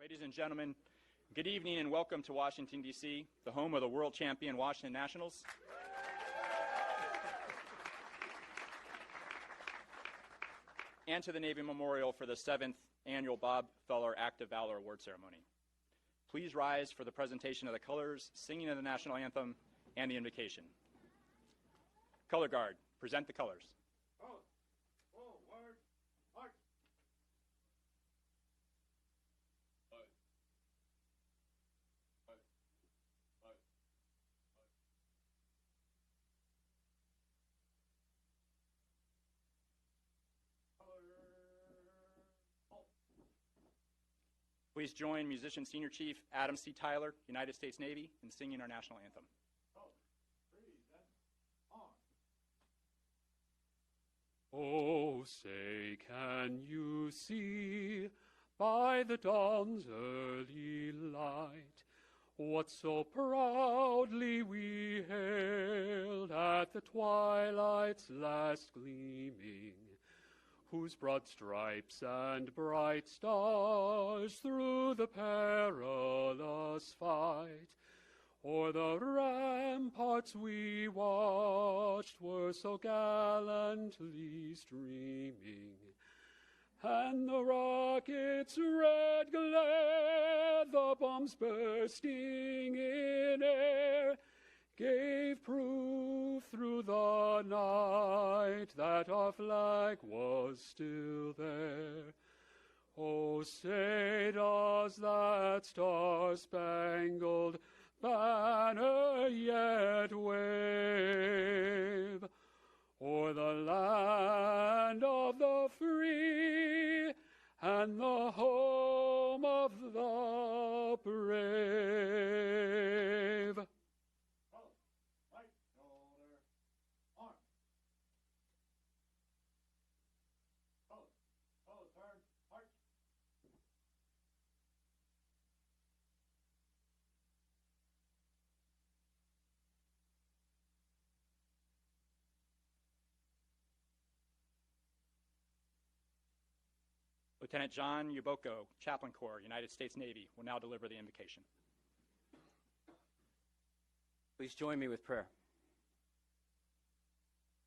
Ladies and gentlemen, good evening and welcome to Washington, D.C., the home of the world champion Washington Nationals. And to the Navy Memorial for the 7th Annual Bob Feller Act of Valor Award Ceremony. Please rise for the presentation of the colors, singing of the national anthem, and the invocation. Color Guard, present the colors. Please join Musician Senior Chief Adam C. Tyler, United States Navy, in singing our national anthem. Oh, say, can you see by the dawn's early light what so proudly we hailed at the twilight's last gleaming, whose broad stripes and bright stars through the perilous fight o'er the ramparts we watched were so gallantly streaming, and the rocket's red glare, the bombs bursting in air, gave proof through the night that our flag was still there. Oh, say does that star-spangled banner yet wave o'er the land of the free and the home of the brave? Lieutenant John Uboko, Chaplain Corps, United States Navy, will now deliver the invocation. Please join me with prayer.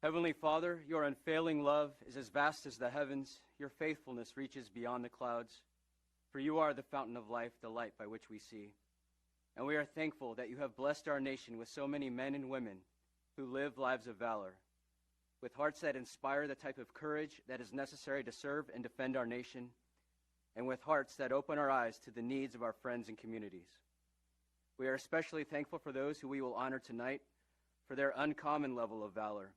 Heavenly Father, your unfailing love is as vast as the heavens. Your faithfulness reaches beyond the clouds. For you are the fountain of life, the light by which we see. And we are thankful that you have blessed our nation with so many men and women who live lives of valor, with hearts that inspire the type of courage that is necessary to serve and defend our nation, and with hearts that open our eyes to the needs of our friends and communities. We are especially thankful for those who we will honor tonight for their uncommon level of valor,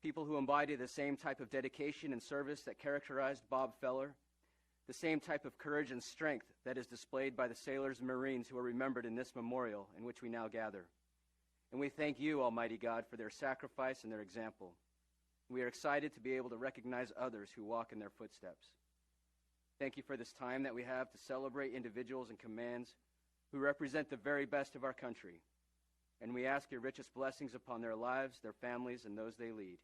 people who embody the same type of dedication and service that characterized Bob Feller, the same type of courage and strength that is displayed by the sailors and Marines who are remembered in this memorial in which we now gather. And we thank you, Almighty God, for their sacrifice and their example. We are excited to be able to recognize others who walk in their footsteps. Thank you for this time that we have to celebrate individuals and commands who represent the very best of our country. And we ask your richest blessings upon their lives, their families, and those they lead.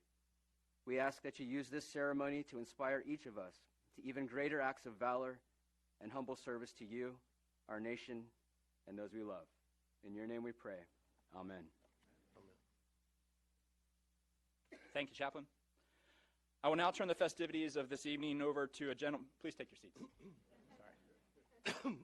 We ask that you use this ceremony to inspire each of us to even greater acts of valor and humble service to you, our nation, and those we love. In your name we pray. Amen. Thank you, Chaplain. I will now turn the festivities of this evening over to a gentleman. Please take your seats. Sorry.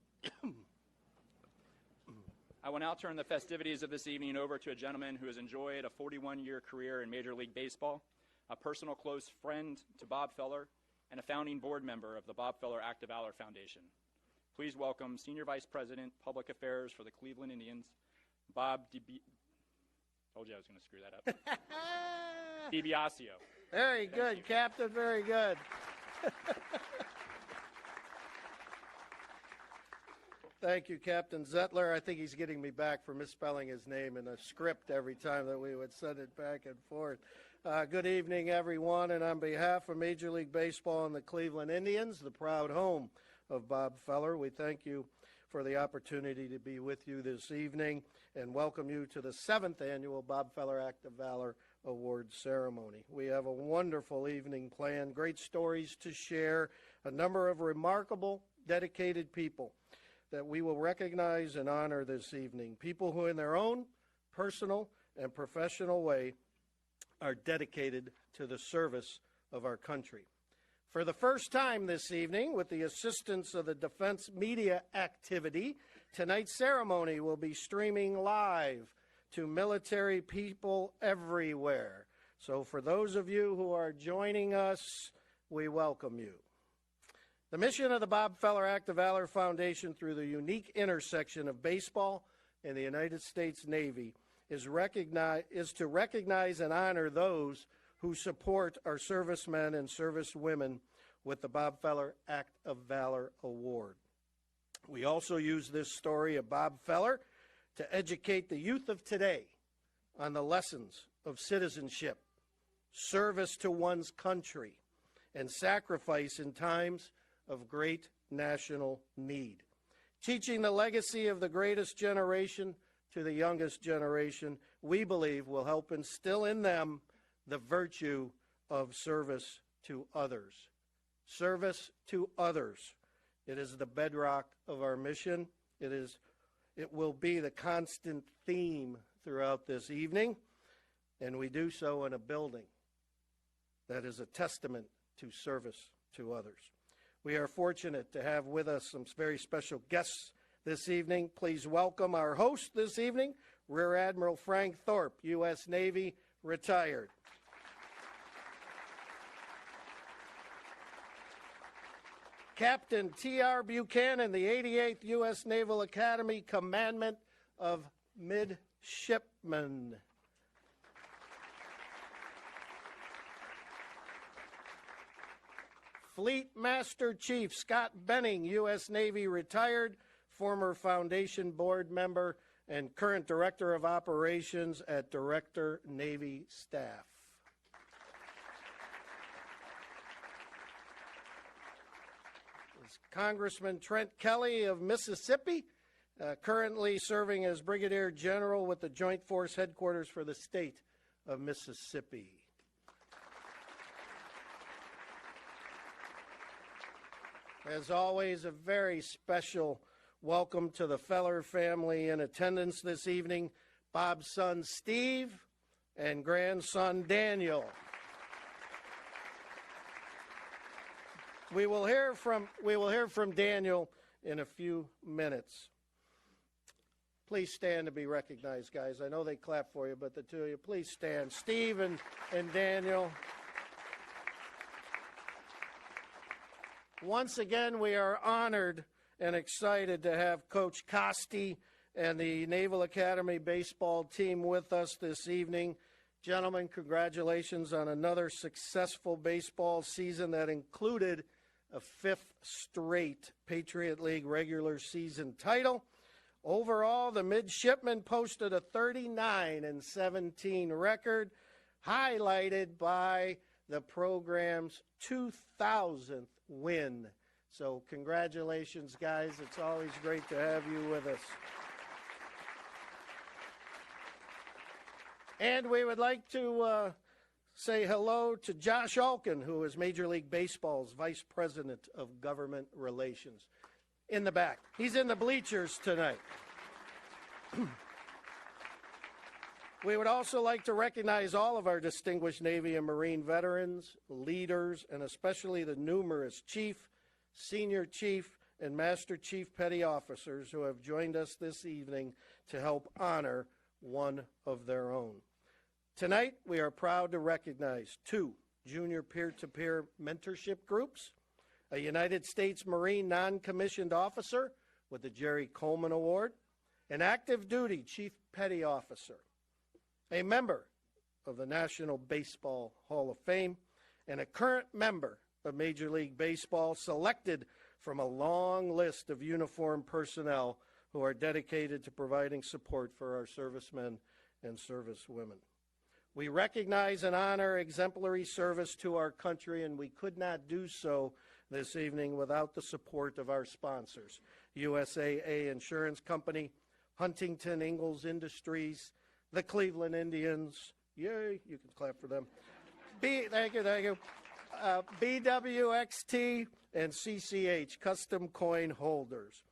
I will now turn the festivities of this evening over to a gentleman who has enjoyed a 41-year career in Major League Baseball, a personal close friend to Bob Feller, and a founding board member of the Bob Feller Act of Valor Foundation. Please welcome Senior Vice President, Public Affairs for the Cleveland Indians, Bob Told you I was going to screw that up. DiBiasio. Very good, Captain. Very good. Thank you, Captain Zettler. I think he's getting me back for misspelling his name in a script every time that we would send it back and forth. Good evening, everyone. And on behalf of Major League Baseball and the Cleveland Indians, the proud home of Bob Feller, we thank you for the opportunity to be with you this evening and welcome you to the 7th Annual Bob Feller Act of Valor Award Ceremony. We have a wonderful evening planned, great stories to share, a number of remarkable, dedicated people that we will recognize and honor this evening. People who, in their own personal and professional way, are dedicated to the service of our country. For the first time this evening, with the assistance of the Defense Media Activity, tonight's ceremony will be streaming live to military people everywhere. So for those of you who are joining us, we welcome you. The mission of the Bob Feller Act of Valor Foundation, through the unique intersection of baseball and the United States Navy, is to recognize and honor those who support our servicemen and servicewomen with the Bob Feller Act of Valor Award. We also use this story of Bob Feller to educate the youth of today on the lessons of citizenship, service to one's country, and sacrifice in times of great national need. Teaching the legacy of the greatest generation to the youngest generation, we believe, will help instill in them the virtue of service to others. Service to others. It is the bedrock of our mission. It will be the constant theme throughout this evening, and we do so in a building that is a testament to service to others. We are fortunate to have with us some very special guests this evening. Please welcome our host this evening, Rear Admiral Frank Thorpe, U.S. Navy, retired. Captain T.R. Buchanan, the 88th U.S. Naval Academy Commandment of Midshipmen. Fleet Master Chief Scott Benning, U.S. Navy, retired, former Foundation Board member, and current Director of Operations at Director Navy Staff. Congressman Trent Kelly of Mississippi, currently serving as Brigadier General with the Joint Force Headquarters for the state of Mississippi. As always, a very special welcome to the Feller family in attendance this evening, Bob's son Steve and grandson Daniel. We will hear from Daniel in a few minutes. Please stand to be recognized, guys. I know they clap for you, but the two of you, please stand. Steve and Daniel. Once again, we are honored and excited to have Coach Costi and the Naval Academy baseball team with us this evening. Gentlemen, congratulations on another successful baseball season that included a fifth straight Patriot League regular season title. Overall, the midshipmen posted a 39-17 record, highlighted by the program's 2,000th win. So congratulations, guys. It's always great to have you with us. And we would like to say hello to Josh Alkin, who is Major League Baseball's Vice President of Government Relations. In the back. He's in the bleachers tonight. We would also like to recognize all of our distinguished Navy and Marine veterans, leaders, and especially the numerous Chief, Senior Chief, and Master Chief Petty Officers who have joined us this evening to help honor one of their own. Tonight, we are proud to recognize 2 junior peer-to-peer mentorship groups, a United States Marine non-commissioned officer with the Jerry Coleman Award, an active duty Chief Petty Officer, a member of the National Baseball Hall of Fame, and a current member of Major League Baseball, selected from a long list of uniformed personnel who are dedicated to providing support for our servicemen and servicewomen. We recognize and honor exemplary service to our country, and we could not do so this evening without the support of our sponsors, USAA Insurance Company, Huntington Ingalls Industries, the Cleveland Indians, yay, you can clap for them, thank you, BWXT, and CCH, Custom Coin Holders.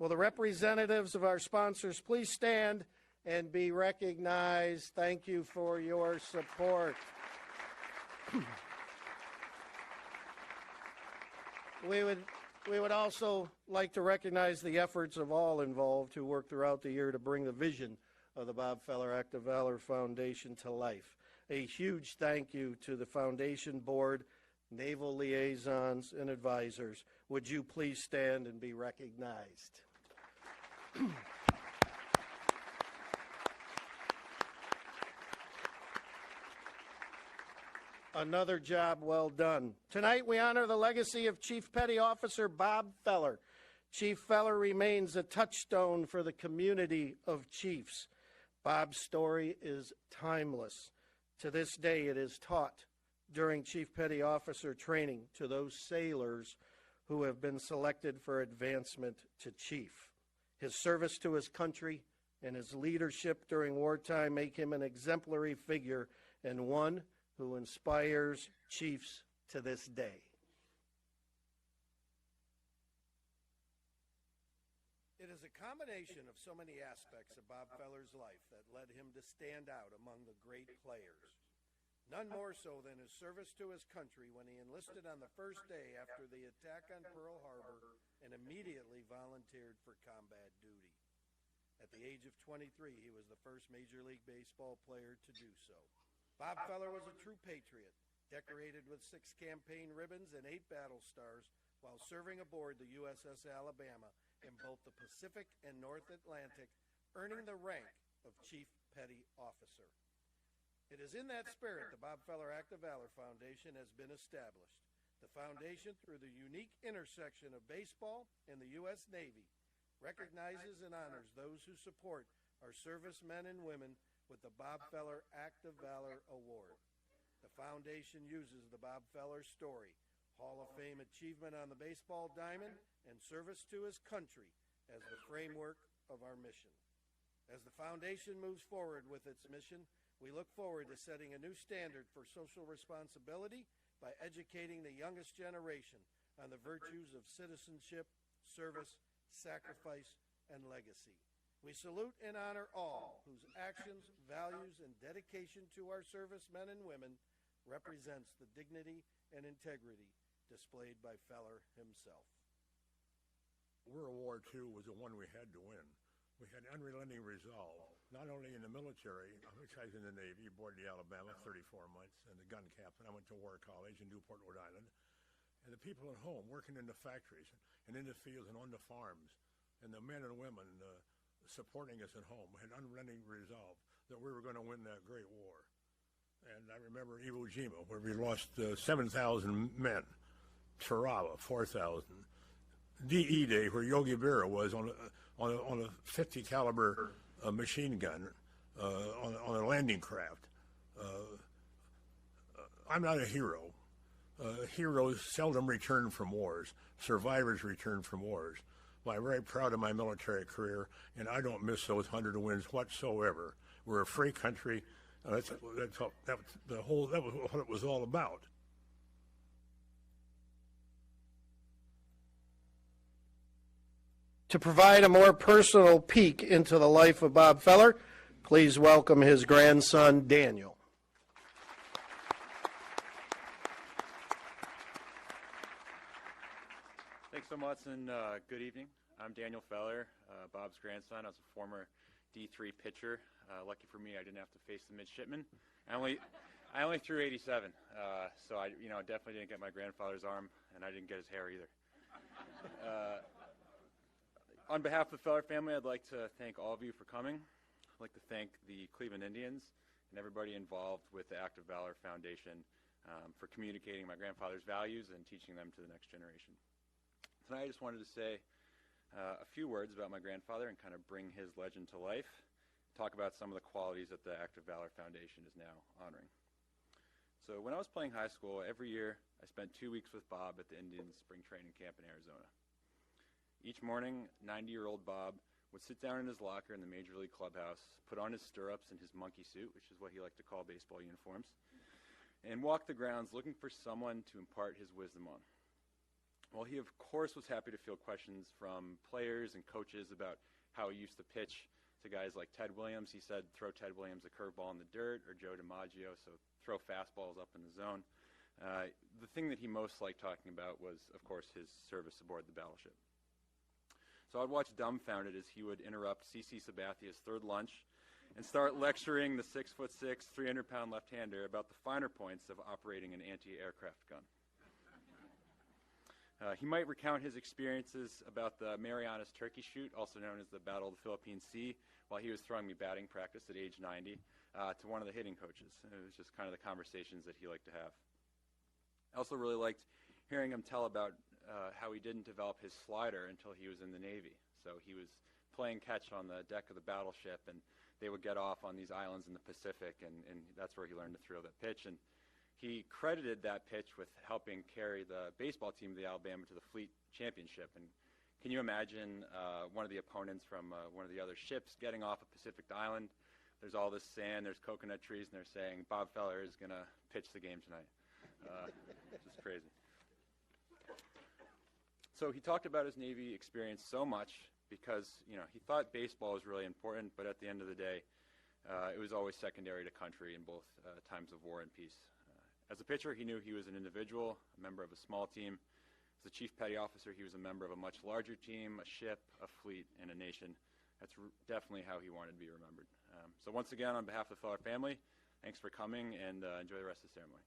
Will the representatives of our sponsors please stand and be recognized? Thank you for your support. We would also like to recognize the efforts of all involved who worked throughout the year to bring the vision of the Bob Feller Act of Valor Foundation to life. A huge thank you to the Foundation Board, Naval Liaisons, and Advisors. Would you please stand and be recognized? Another job well done. Tonight we honor the legacy of Chief Petty Officer Bob Feller. Chief Feller remains a touchstone for the community of chiefs. Bob's story is timeless. To this day it is taught during Chief Petty Officer training to those sailors who have been selected for advancement to chief. His service to his country and his leadership during wartime make him an exemplary figure and one who inspires chiefs to this day. It is a combination of so many aspects of Bob Feller's life that led him to stand out among the great players. None more so than his service to his country when he enlisted on the first day after the attack on Pearl Harbor and immediately volunteered for combat duty. At the age of 23, he was the first Major League Baseball player to do so. Bob Feller was a true patriot, decorated with 6 campaign ribbons and 8 battle stars while serving aboard the USS Alabama in both the Pacific and North Atlantic, earning the rank of Chief Petty Officer. It is in that spirit the Bob Feller Act of Valor Foundation has been established. The foundation, through the unique intersection of baseball and the U.S. Navy, recognizes and honors those who support our servicemen and women with the Bob Feller Act of Valor Award. The foundation uses the Bob Feller story, Hall of Fame achievement on the baseball diamond, and service to his country as the framework of our mission. As the foundation moves forward with its mission, we look forward to setting a new standard for social responsibility by educating the youngest generation on the virtues of citizenship, service, sacrifice, and legacy. We salute and honor all whose actions, values, and dedication to our servicemen and women represents the dignity and integrity displayed by Feller himself. World War II was the one we had to win. We had unrelenting resolve, not only in the military, which I was in the Navy, aboard the Alabama, 34 months, and the gun captain. I went to War College in Newport, Rhode Island. And the people at home working in the factories and in the fields and on the farms, and the men and women supporting us at home had unrelenting resolve that we were going to win that great war. And I remember Iwo Jima, where we lost 7,000 men, Tarawa, 4,000. DE Day, where Yogi Berra was on a 50 caliber machine gun on a landing craft. I'm not a hero. Heroes seldom return from wars. Survivors return from wars. Well, I'm very proud of my military career, and I don't miss those 100 wins whatsoever. We're a free country. That was what it was all about. To provide a more personal peek into the life of Bob Feller, please welcome his grandson, Daniel. Thanks so much, and good evening. I'm Daniel Feller, Bob's grandson. I was a former D3 pitcher. Lucky for me, I didn't have to face the midshipmen. I only threw 87, so I definitely didn't get my grandfather's arm, and I didn't get his hair either. On behalf of the Feller family, I'd like to thank all of you for coming. I'd like to thank the Cleveland Indians and everybody involved with the Act of Valor Foundation for communicating my grandfather's values and teaching them to the next generation. Tonight I just wanted to say a few words about my grandfather and kind of bring his legend to life, talk about some of the qualities that the Act of Valor Foundation is now honoring. So when I was playing high school, every year I spent 2 weeks with Bob at the Indians spring training camp in Arizona. Each morning, 90-year-old Bob would sit down in his locker in the Major League clubhouse, put on his stirrups and his monkey suit, which is what he liked to call baseball uniforms, and walk the grounds looking for someone to impart his wisdom on. Well, he, of course, was happy to field questions from players and coaches about how he used to pitch to guys like Ted Williams. He said, throw Ted Williams a curveball in the dirt, or Joe DiMaggio, so throw fastballs up in the zone. The thing that he most liked talking about was, of course, his service aboard the battleship. So I'd watch dumbfounded as he would interrupt C.C. Sabathia's third lunch and start lecturing the 6'6", 300-pound left-hander about the finer points of operating an anti-aircraft gun. He might recount his experiences about the Marianas Turkey Shoot, also known as the Battle of the Philippine Sea, while he was throwing me batting practice at age 90 to one of the hitting coaches. It was just kind of the conversations that he liked to have. I also really liked hearing him tell about how he didn't develop his slider until he was in the Navy. So he was playing catch on the deck of the battleship, and they would get off on these islands in the Pacific, and that's where he learned to throw that pitch. And he credited that pitch with helping carry the baseball team of the Alabama to the Fleet Championship. And can you imagine one of the opponents from one of the other ships getting off a Pacific island? There's all this sand, there's coconut trees, and they're saying, Bob Feller is going to pitch the game tonight. Just crazy. So he talked about his Navy experience so much because, you know, he thought baseball was really important, but at the end of the day, it was always secondary to country in both times of war and peace. As a pitcher, he knew he was an individual, a member of a small team. As a chief petty officer, he was a member of a much larger team, a ship, a fleet, and a nation. That's definitely how he wanted to be remembered. So once again, on behalf of the Feller family, thanks for coming, and enjoy the rest of the ceremony.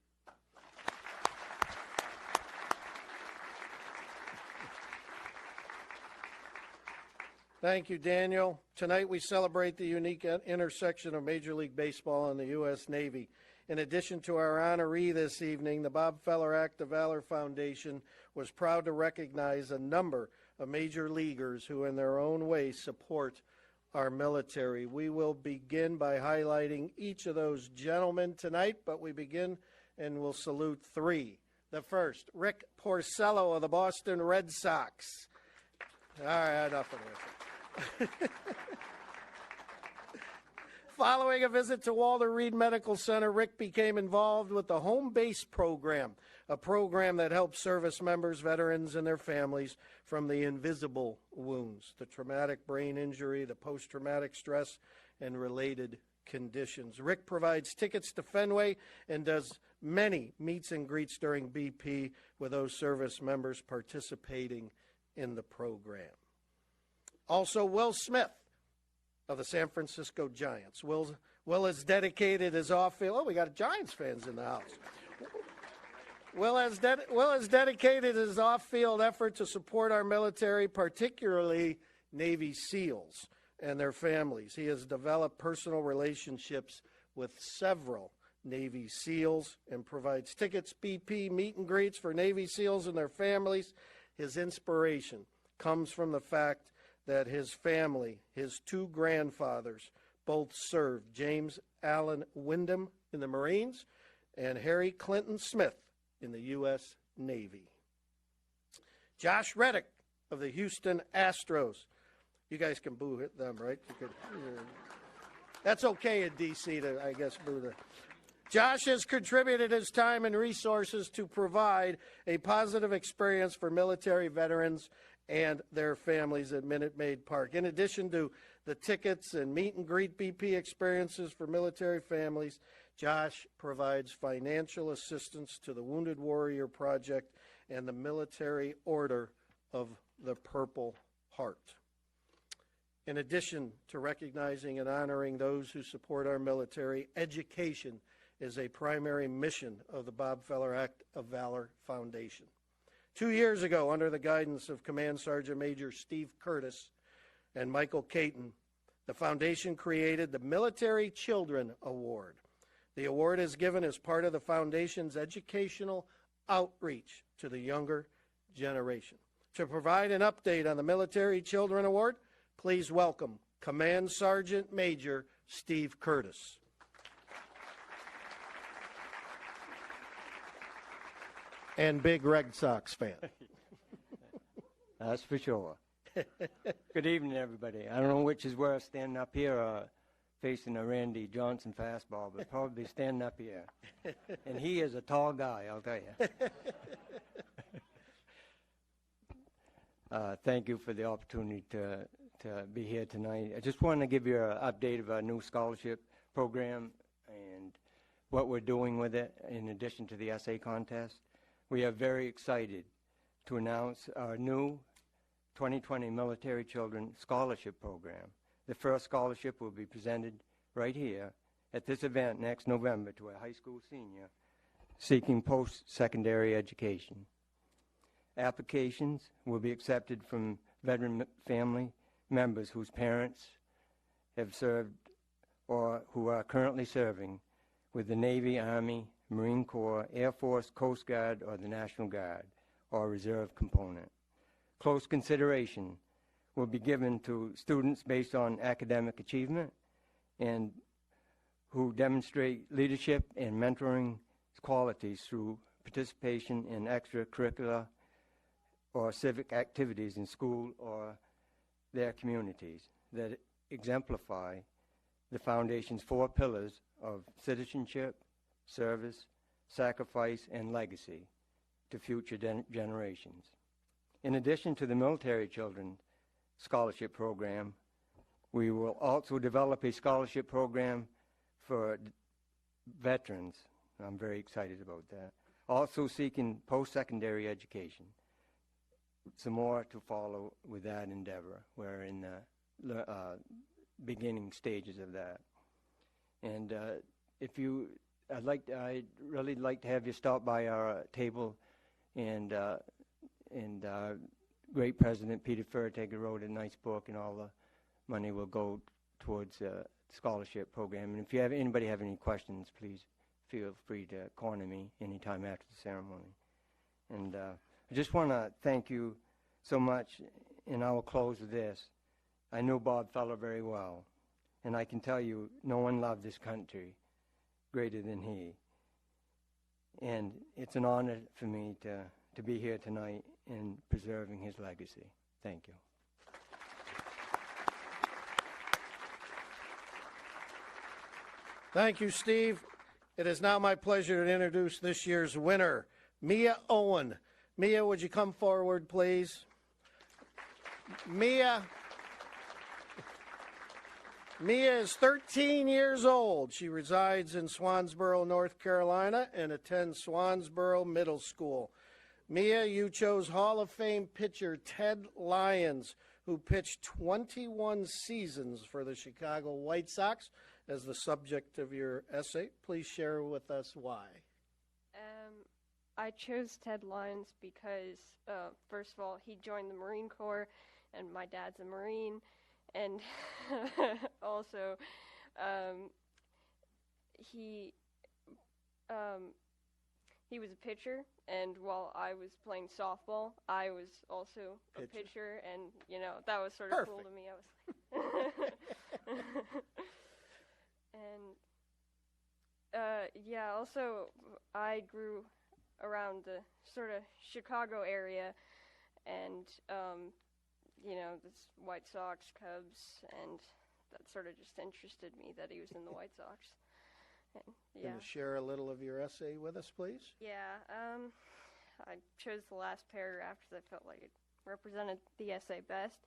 Thank you, Daniel. Tonight we celebrate the unique intersection of Major League Baseball and the U.S. Navy. In addition to our honoree this evening, the Bob Feller Act of Valor Foundation was proud to recognize a number of major leaguers who in their own way support our military. We will begin by highlighting each of those gentlemen tonight, but we begin and we'll salute three. The first, Rick Porcello of the Boston Red Sox. All right, enough of this. Following a visit to Walter Reed Medical Center, Rick became involved with the Home Base Program, a program that helps service members, veterans, and their families from the invisible wounds, the traumatic brain injury, the post-traumatic stress, and related conditions. Rick provides tickets to Fenway and does many meets and greets during BP with those service members participating in the program. Also, Will Smith of the San Francisco Giants. Will has dedicated his off-field. Oh, we got Giants fans in the house. Will has dedicated his off-field effort to support our military, particularly Navy SEALs and their families. He has developed personal relationships with several Navy SEALs and provides tickets, BP, meet and greets for Navy SEALs and their families. His inspiration comes from the fact that his family, his two grandfathers, both served. James Allen Wyndham in the Marines and Harry Clinton Smith in the U.S. Navy. Josh Reddick of the Houston Astros. You guys can boo them, right? That's okay in D.C. to, I guess, boo them. Josh has contributed his time and resources to provide a positive experience for military veterans and their families at Minute Maid Park. In addition to the tickets and meet and greet BP experiences for military families, Josh provides financial assistance to the Wounded Warrior Project and the Military Order of the Purple Heart. In addition to recognizing and honoring those who support our military, education is a primary mission of the Bob Feller Act of Valor Foundation. 2 years ago, under the guidance of Command Sergeant Major Steve Curtis and Michael Caton, the foundation created the Military Children Award. The award is given as part of the foundation's educational outreach to the younger generation. To provide an update on the Military Children Award, please welcome Command Sergeant Major Steve Curtis. And big Red Sox fan. That's for sure. Good evening, everybody. I don't know which is worse, standing up here or facing a Randy Johnson fastball, but probably standing up here. And he is a tall guy, I'll tell you. Thank you for the opportunity to be here tonight. I just want to give you an update of our new scholarship program and what we're doing with it in addition to the essay contest. We are very excited to announce our new 2020 Military Children Scholarship Program. The first scholarship will be presented right here at this event next November to a high school senior seeking post-secondary education. Applications will be accepted from veteran family members whose parents have served or who are currently serving with the Navy, Army, Marine Corps, Air Force, Coast Guard, or the National Guard, or Reserve component. Close consideration will be given to students based on academic achievement and who demonstrate leadership and mentoring qualities through participation in extracurricular or civic activities in school or their communities that exemplify the Foundation's 4 pillars of citizenship, service, sacrifice, and legacy to future generations. In addition to the Military Children Scholarship Program, we will also develop a scholarship program for veterans. I'm very excited about that. Also seeking post-secondary education. Some more to follow with that endeavor. We're in the beginning stages of that. And I'd really like to have you stop by our table, and great President Peter Furtager wrote a nice book, and all the money will go towards the scholarship program. And if anybody have any questions, please feel free to corner me anytime after the ceremony. And I just want to thank you so much, and I will close with this. I know Bob Feller very well, and I can tell you no one loved this country greater than he. And it's an honor for me to be here tonight in preserving his legacy. Thank you. Thank you, Steve. It is now my pleasure to introduce this year's winner, Mia Owen. Mia, would you come forward, please? Mia is 13 years old. She resides in Swansboro, North Carolina, and attends Swansboro Middle School. Mia, you chose Hall of Fame pitcher Ted Lyons, who pitched 21 seasons for the Chicago White Sox, as the subject of your essay. Please share with us why. I chose Ted Lyons because, first of all, he joined the Marine Corps, and my dad's a Marine, and also he was a pitcher, and while I was playing softball, I was also a pitcher, and, that was sort of cool to me. I was and, also I grew around the sort of Chicago area, and, this White Sox, Cubs, and that sort of just interested me that he was in the White Sox. And, Can you share a little of your essay with us, please? Yeah, I chose the last paragraph because I felt like it represented the essay best.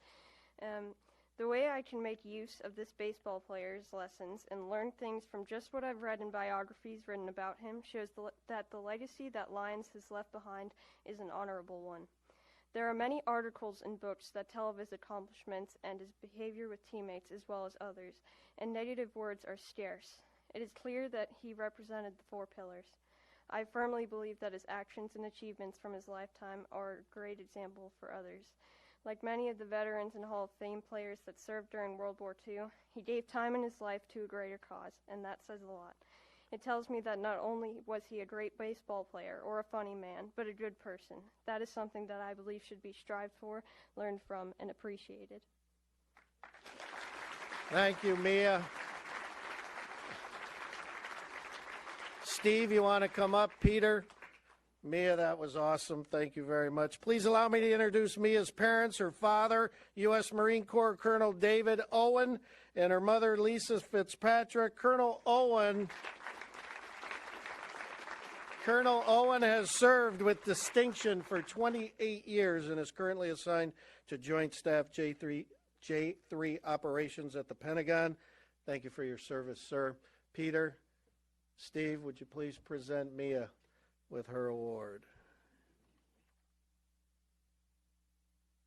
The way I can make use of this baseball player's lessons and learn things from just what I've read in biographies written about him shows that the legacy that Lyons has left behind is an honorable one. There are many articles and books that tell of his accomplishments and his behavior with teammates as well as others, and negative words are scarce. It is clear that he represented the 4 pillars. I firmly believe that his actions and achievements from his lifetime are a great example for others. Like many of the veterans and Hall of Fame players that served during World War II, he gave time in his life to a greater cause, and that says a lot. It tells me that not only was he a great baseball player or a funny man, but a good person. That is something that I believe should be strived for, learned from, and appreciated. Thank you, Mia. Steve, you want to come up? Peter? Mia, that was awesome. Thank you very much. Please allow me to introduce Mia's parents, her father, U.S. Marine Corps Colonel David Owen, and her mother, Lisa Fitzpatrick. Colonel Owen Colonel Owen has served with distinction for 28 years and is currently assigned to Joint Staff J3 operations at the Pentagon. Thank you for your service, sir. Peter, Steve, would you please present Mia with her award?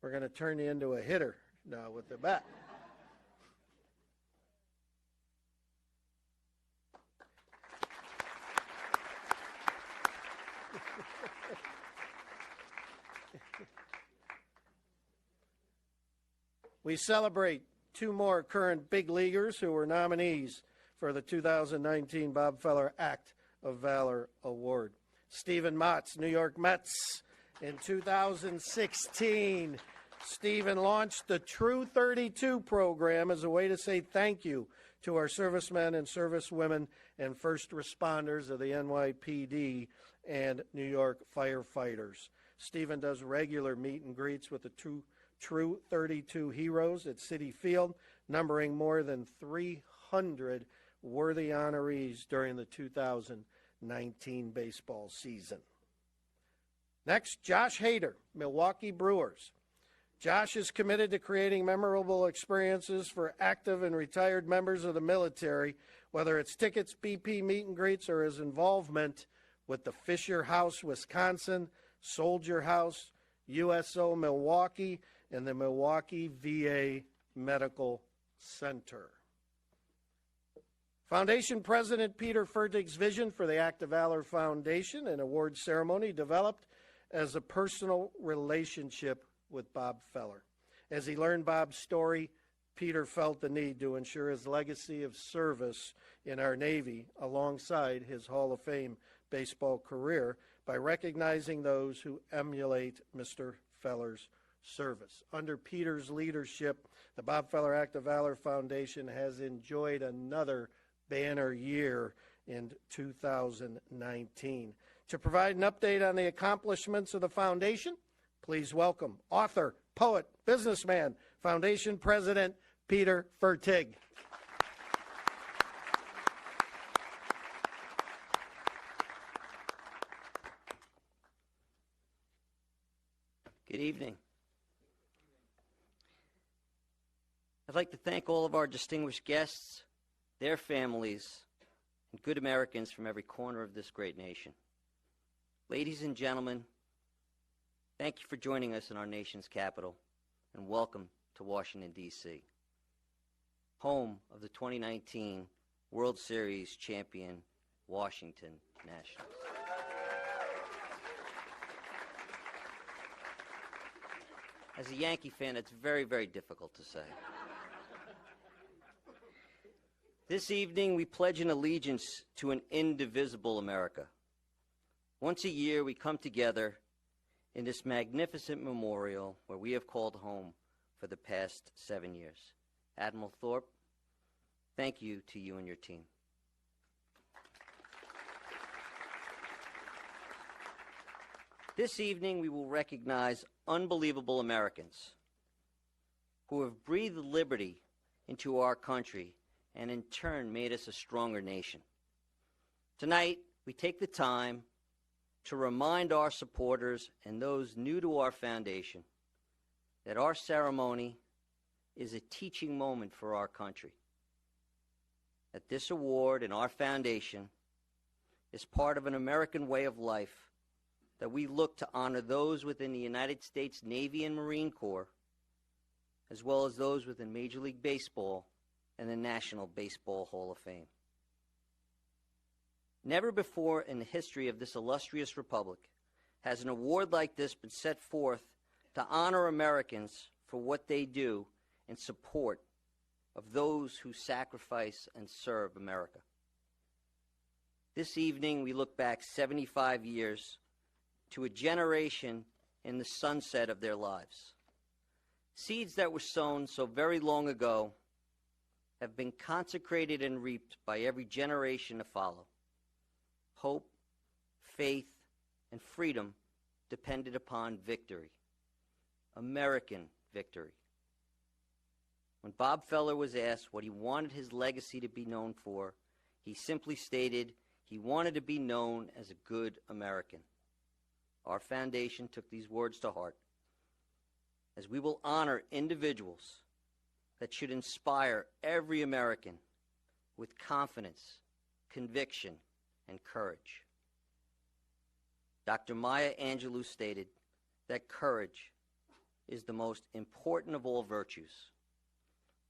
We're going to turn you into a hitter now with the bat. We celebrate two more current big leaguers who were nominees for the 2019 Bob Feller Act of Valor Award. Stephen Mott's New York Mets. In 2016, Stephen launched the True 32 program as a way to say thank you to our servicemen and servicewomen and first responders of the NYPD and New York firefighters. Stephen does regular meet and greets with the True 32 heroes at Citi Field, numbering more than 300 worthy honorees during the 2019 baseball season. Next, Josh Hader, Milwaukee Brewers. Josh is committed to creating memorable experiences for active and retired members of the military, whether it's tickets, BP meet and greets, or his involvement with the Fisher House, Wisconsin, Soldier House, USO Milwaukee, and the Milwaukee VA Medical Center. Foundation President Peter Fertig's vision for the Act of Valor Foundation and award ceremony developed as a personal relationship with Bob Feller. As he learned Bob's story, Peter felt the need to ensure his legacy of service in our Navy alongside his Hall of Fame baseball career by recognizing those who emulate Mr. Feller's service. Under Peter's leadership, the Bob Feller Act of Valor Foundation has enjoyed another banner year in 2019. To provide an update on the accomplishments of the foundation, please welcome author, poet, businessman, foundation president, Peter Fertig. Good evening. I'd like to thank all of our distinguished guests, their families, and good Americans from every corner of this great nation. Ladies and gentlemen, thank you for joining us in our nation's capital, and welcome to Washington, D.C., home of the 2019 World Series champion Washington Nationals. As a Yankee fan, it's very, very difficult to say. This evening, we pledge an allegiance to an indivisible America. Once a year, we come together in this magnificent memorial where we have called home for the past 7 years. Admiral Thorpe, thank you to you and your team. This evening, we will recognize unbelievable Americans who have breathed liberty into our country and in turn made us a stronger nation. Tonight, we take the time to remind our supporters and those new to our foundation that our ceremony is a teaching moment for our country. That this award and our foundation is part of an American way of life that we look to honor those within the United States Navy and Marine Corps, as well as those within Major League Baseball and the National Baseball Hall of Fame. Never before in the history of this illustrious republic has an award like this been set forth to honor Americans for what they do in support of those who sacrifice and serve America. This evening, we look back 75 years to a generation in the sunset of their lives. Seeds that were sown so very long ago have been consecrated and reaped by every generation to follow. Hope, faith, and freedom depended upon victory, American victory. When Bob Feller was asked what he wanted his legacy to be known for, he simply stated He wanted to be known as a good American. Our foundation took these words to heart, as we will honor individuals that should inspire every American with confidence, conviction, and courage. Dr. Maya Angelou stated that courage is the most important of all virtues,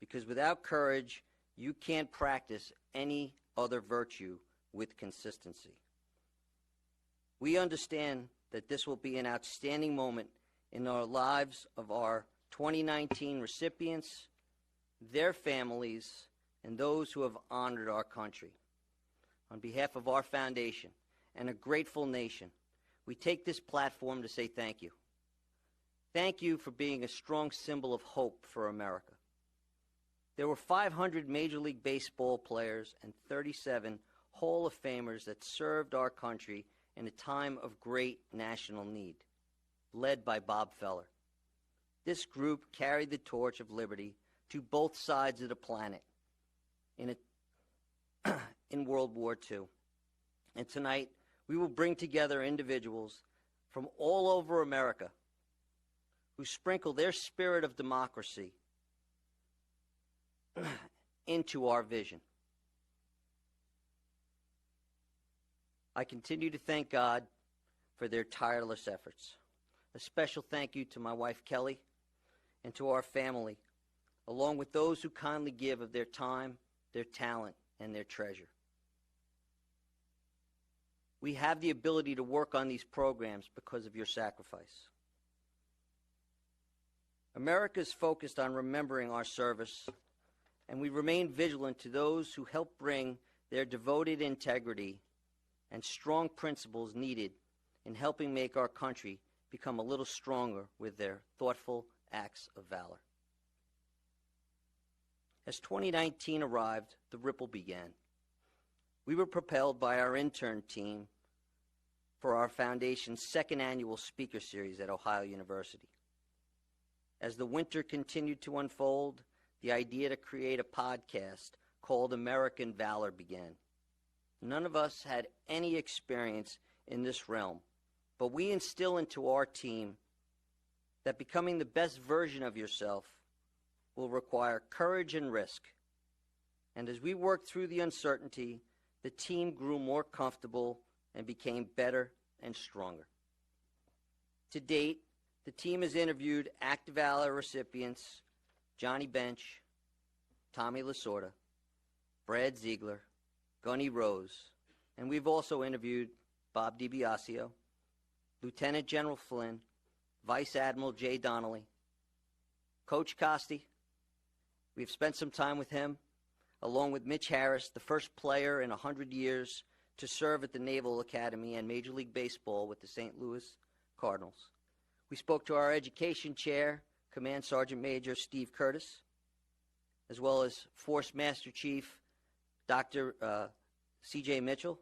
because without courage, you can't practice any other virtue with consistency. We understand that this will be an outstanding moment in our lives of our 2019 recipients, their families, and those who have honored our country. On behalf of our foundation and a grateful nation, we take this platform to say thank you. Thank you for being a strong symbol of hope for America. There were 500 Major League Baseball players and 37 Hall of Famers that served our country in a time of great national need, led by Bob Feller. This group carried the torch of liberty to both sides of the planet in World War II. And tonight, we will bring together individuals from all over America who sprinkle their spirit of democracy into our vision. I continue to thank God for their tireless efforts. A special thank you to my wife, Kelly, and to our family, along with those who kindly give of their time, their talent, and their treasure. We have the ability to work on these programs because of your sacrifice. America is focused on remembering our service, and we remain vigilant to those who help bring their devoted integrity and strong principles needed in helping make our country become a little stronger with their thoughtful acts of valor. As 2019 arrived, the ripple began. We were propelled by our intern team for our foundation's second annual speaker series at Ohio University. As the winter continued to unfold, the idea to create a podcast called American Valor began. None of us had any experience in this realm, but we instill into our team that becoming the best version of yourself will require courage and risk. And as we worked through the uncertainty, the team grew more comfortable and became better and stronger. To date, the team has interviewed active Valor recipients Johnny Bench, Tommy Lasorda, Brad Ziegler, Gunny Rose, and we've also interviewed Bob DiBiasio, Lieutenant General Flynn, Vice Admiral Jay Donnelly, Coach Costi. We've spent some time with him, along with Mitch Harris, the first player in 100 years to serve at the Naval Academy and Major League Baseball with the St. Louis Cardinals. We spoke to our education chair, Command Sergeant Major Steve Curtis, as well as Force Master Chief Dr. C.J. Mitchell,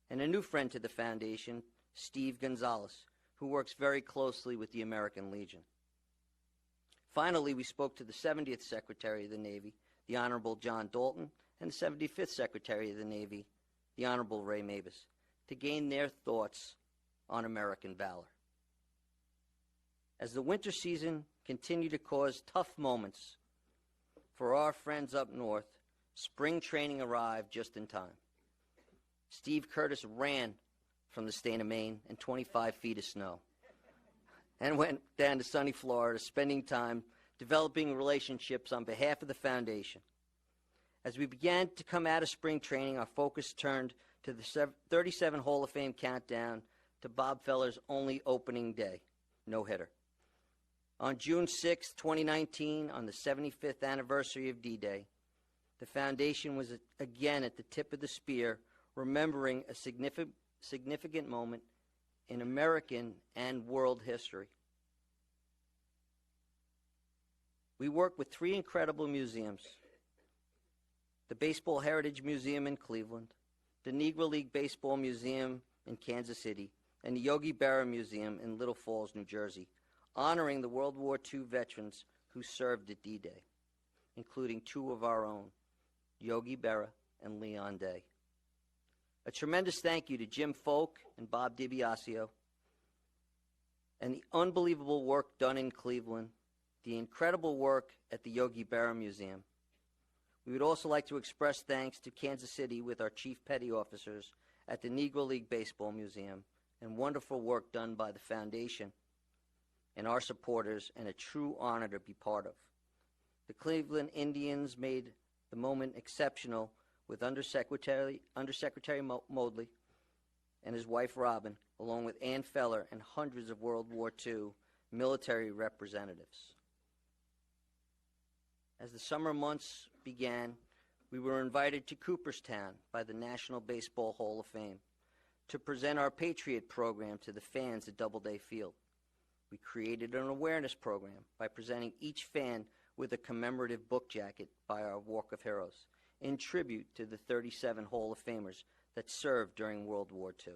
and a new friend to the Foundation, Steve Gonzalez, who works very closely with the American Legion. Finally, we spoke to the 70th Secretary of the Navy, the Honorable John Dalton, and the 75th Secretary of the Navy, the Honorable Ray Mabus, to gain their thoughts on American valor. As the winter season continued to cause tough moments for our friends up north, spring training arrived just in time. Steve Curtis ran from the state of Maine and 25 feet of snow and went down to sunny Florida, spending time developing relationships on behalf of the Foundation. As we began to come out of spring training, our focus turned to the 37 Hall of Fame countdown to Bob Feller's only opening day, no-hitter. On June 6, 2019, on the 75th anniversary of D-Day, the Foundation was again at the tip of the spear, remembering a significant moment in American and world history. We work with three incredible museums: the Baseball Heritage Museum in Cleveland, the Negro League Baseball Museum in Kansas City, and the Yogi Berra Museum in Little Falls, New Jersey, honoring the World War II veterans who served at D-Day, including two of our own, Yogi Berra and Leon Day. A tremendous thank you to Jim Folk and Bob DiBiasio, and the unbelievable work done in Cleveland, the incredible work at the Yogi Berra Museum. We would also like to express thanks to Kansas City with our Chief Petty Officers at the Negro League Baseball Museum, and wonderful work done by the Foundation and our supporters, and a true honor to be part of. The Cleveland Indians made the moment exceptional with Undersecretary Motley and his wife Robin, along with Ann Feller and hundreds of World War II military representatives. As the summer months began, we were invited to Cooperstown by the National Baseball Hall of Fame to present our Patriot program to the fans at Doubleday Field. We created an awareness program by presenting each fan with a commemorative book jacket by our Walk of Heroes in tribute to the 37 Hall of Famers that served during World War II.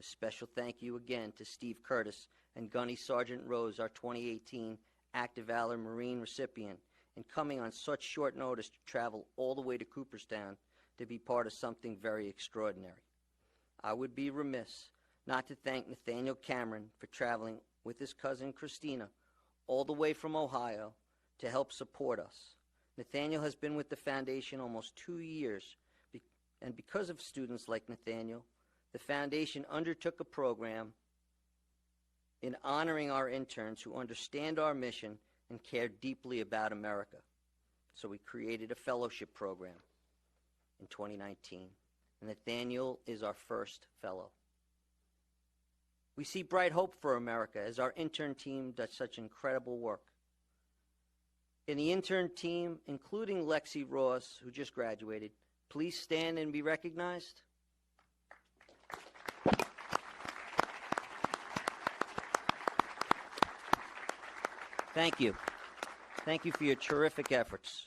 A special thank you again to Steve Curtis and Gunny Sergeant Rose, our 2018 Act of Valor Marine recipient, in coming on such short notice to travel all the way to Cooperstown to be part of something very extraordinary. I would be remiss not to thank Nathaniel Cameron for traveling with his cousin Christina all the way from Ohio to help support us. Nathaniel has been with the Foundation almost 2 years, and because of students like Nathaniel, the Foundation undertook a program in honoring our interns who understand our mission and care deeply about America. So we created a fellowship program in 2019, and Nathaniel is our first fellow. We see bright hope for America as our intern team does such incredible work. In the intern team, including Lexi Ross, who just graduated, please stand and be recognized. Thank you. Thank you for your terrific efforts.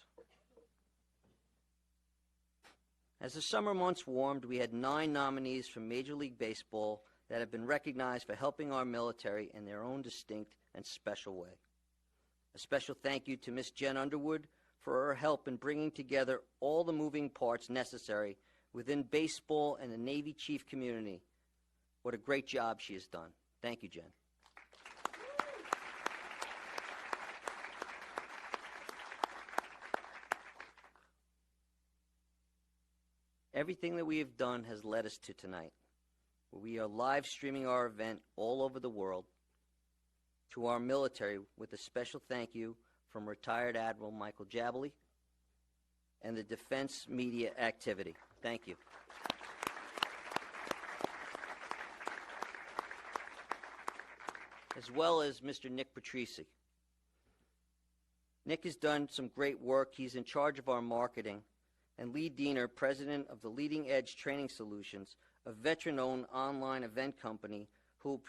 As the summer months warmed, we had 9 nominees from Major League Baseball that have been recognized for helping our military in their own distinct and special way. A special thank you to Miss Jen Underwood for her help in bringing together all the moving parts necessary within baseball and the Navy Chief community. What a great job she has done. Thank you, Jen. Everything that we have done has led us to tonight, where we are live streaming our event all over the world. To our military, with a special thank you from retired Admiral Michael Jabley and the Defense Media Activity. Thank you. As well as Mr. Nick Patrici. Nick has done some great work. He's in charge of our marketing. And Lee Diener, president of the Leading Edge Training Solutions, a veteran-owned online event company who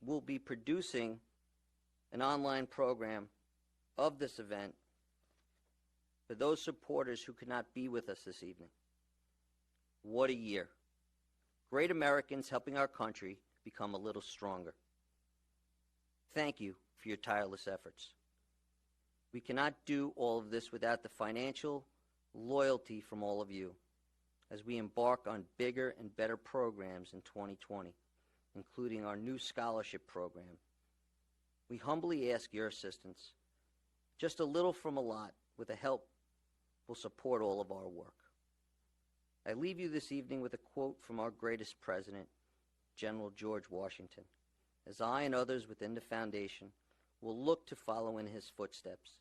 will be producing an online program of this event for those supporters who could not be with us this evening. What a year. Great Americans helping our country become a little stronger. Thank you for your tireless efforts. We cannot do all of this without the financial loyalty from all of you as we embark on bigger and better programs in 2020, including our new scholarship program. We humbly ask your assistance. Just a little from a lot with the help will support all of our work. I leave you this evening with a quote from our greatest president, General George Washington, as I and others within the Foundation will look to follow in his footsteps.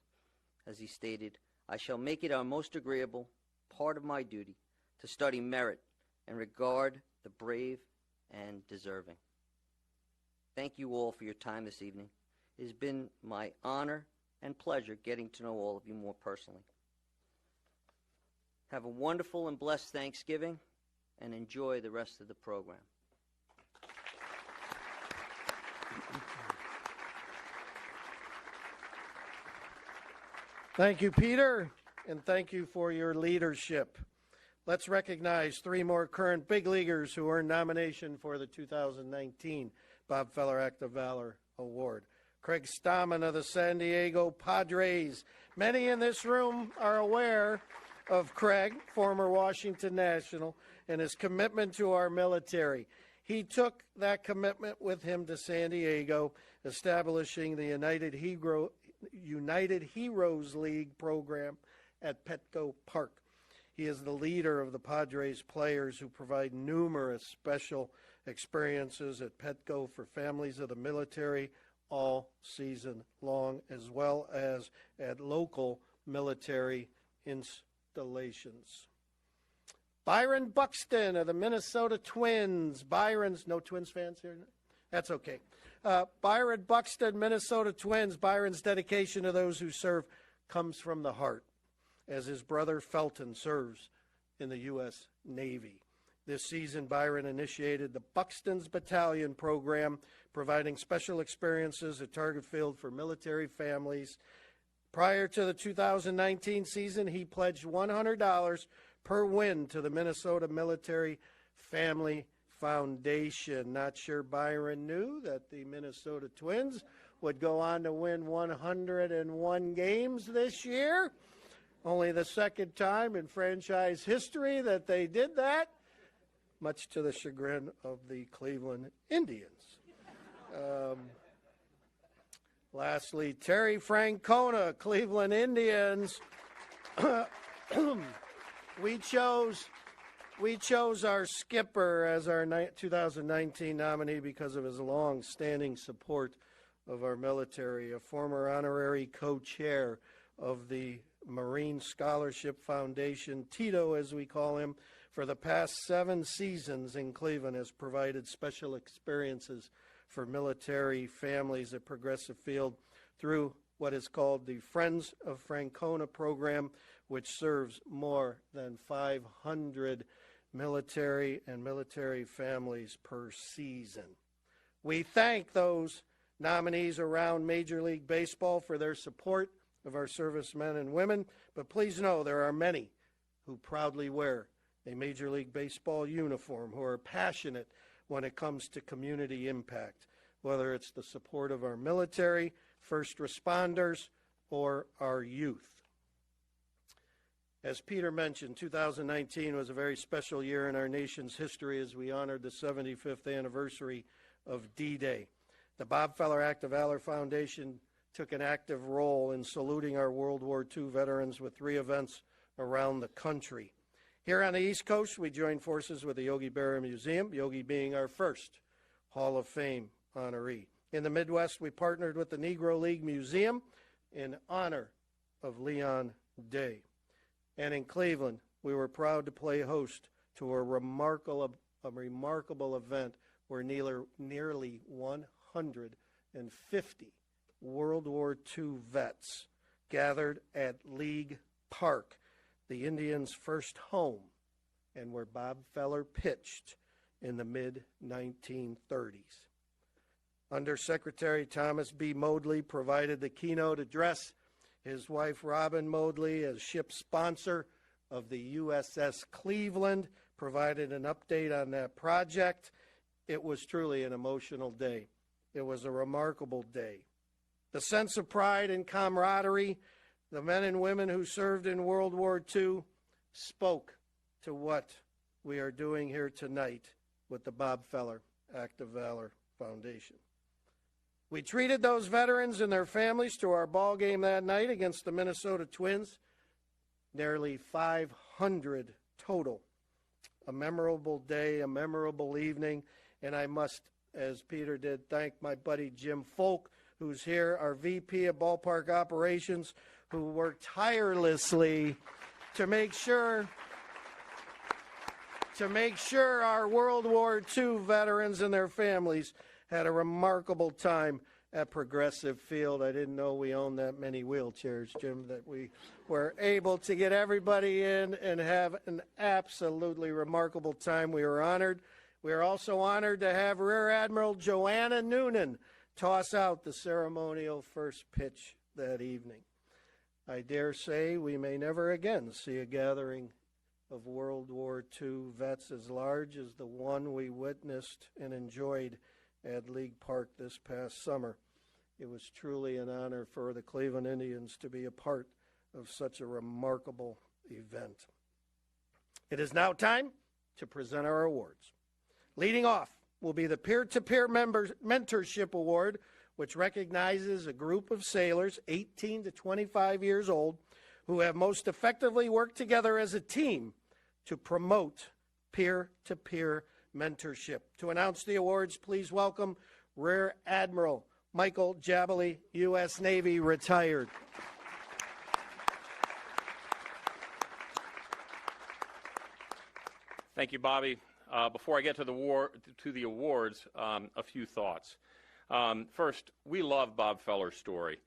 As he stated, I shall make it our most agreeable part of my duty to study merit and regard the brave and deserving. Thank you all for your time this evening. It has been my honor and pleasure getting to know all of you more personally. Have a wonderful and blessed Thanksgiving and enjoy the rest of the program. Thank you, Peter, and thank you for your leadership. Let's recognize 3 more current big leaguers who earned nomination for the 2019 Bob Feller Act of Valor Award. Craig Stammen of the San Diego Padres. Many in this room are aware of Craig, former Washington National, and his commitment to our military. He took that commitment with him to San Diego, establishing the United Heroes League program at Petco Park. He is the leader of the Padres players who provide numerous special experiences at Petco for families of the military all season long, as well as at local military installations. Byron Buxton of the Minnesota Twins. No Twins fans here? That's okay. Byron Buxton, Minnesota Twins. Byron's dedication to those who serve comes from the heart, as his brother Felton serves in the U.S. Navy. This season, Byron initiated the Buxton's Battalion program, providing special experiences at Target Field for military families. Prior to the 2019 season, he pledged $100 per win to the Minnesota Military Family Foundation. Not sure Byron knew that the Minnesota Twins would go on to win 101 games this year. Only the second time in franchise history that they did that, much to the chagrin of the Cleveland Indians. Lastly, Terry Francona, Cleveland Indians. We chose our skipper as our 2019 nominee because of his long-standing support of our military, a former honorary co-chair of the Marine Scholarship Foundation, Tito as we call him. For the past 7 seasons in Cleveland has provided special experiences for military families at Progressive Field through what is called the Friends of Francona program, which serves more than 500 military and military families per season. We thank those nominees around Major League Baseball for their support of our servicemen and women, but please know there are many who proudly wear a Major League Baseball uniform, who are passionate when it comes to community impact, whether it's the support of our military, first responders, or our youth. As Peter mentioned, 2019 was a very special year in our nation's history as we honored the 75th anniversary of D-Day. The Bob Feller Act of Valor Foundation took an active role in saluting our World War II veterans with 3 events around the country. Here on the East Coast, we joined forces with the Yogi Berra Museum, Yogi being our first Hall of Fame honoree. In the Midwest, we partnered with the Negro League Museum in honor of Leon Day. And in Cleveland, we were proud to play host to a remarkable event where nearly 150 World War II vets gathered at League Park, the Indians' first home, and where Bob Feller pitched in the mid-1930s. Undersecretary Thomas B. Modly provided the keynote address. His wife, Robin Modly, as ship sponsor of the USS Cleveland, provided an update on that project. It was truly an emotional day. It was a remarkable day. The sense of pride and camaraderie, the men and women who served in World War II, spoke to what we are doing here tonight with the Bob Feller Act of Valor Foundation. We treated those veterans and their families to our ball game that night against the Minnesota Twins. Nearly 500 total. A memorable day, a memorable evening, and I must, as Peter did, thank my buddy Jim Folk, who's here, our VP of Ballpark Operations, who worked tirelessly to make sure our World War II veterans and their families had a remarkable time at Progressive Field. I didn't know we owned that many wheelchairs, Jim, that we were able to get everybody in and have an absolutely remarkable time. We were honored. We are also honored to have Rear Admiral Joanna Noonan toss out the ceremonial first pitch that evening. I dare say we may never again see a gathering of World War II vets as large as the one we witnessed and enjoyed at League Park this past summer. It was truly an honor for the Cleveland Indians to be a part of such a remarkable event. It is now time to present our awards. Leading off will be the Peer-to-Peer Mentorship Award, which recognizes a group of sailors 18 to 25 years old who have most effectively worked together as a team to promote peer-to-peer mentorship. To announce the awards, please welcome Rear Admiral Michael Jabaley, U.S. Navy, retired. Thank you, Bobby. Before I get to the awards, a few thoughts. First, we love Bob Feller's story,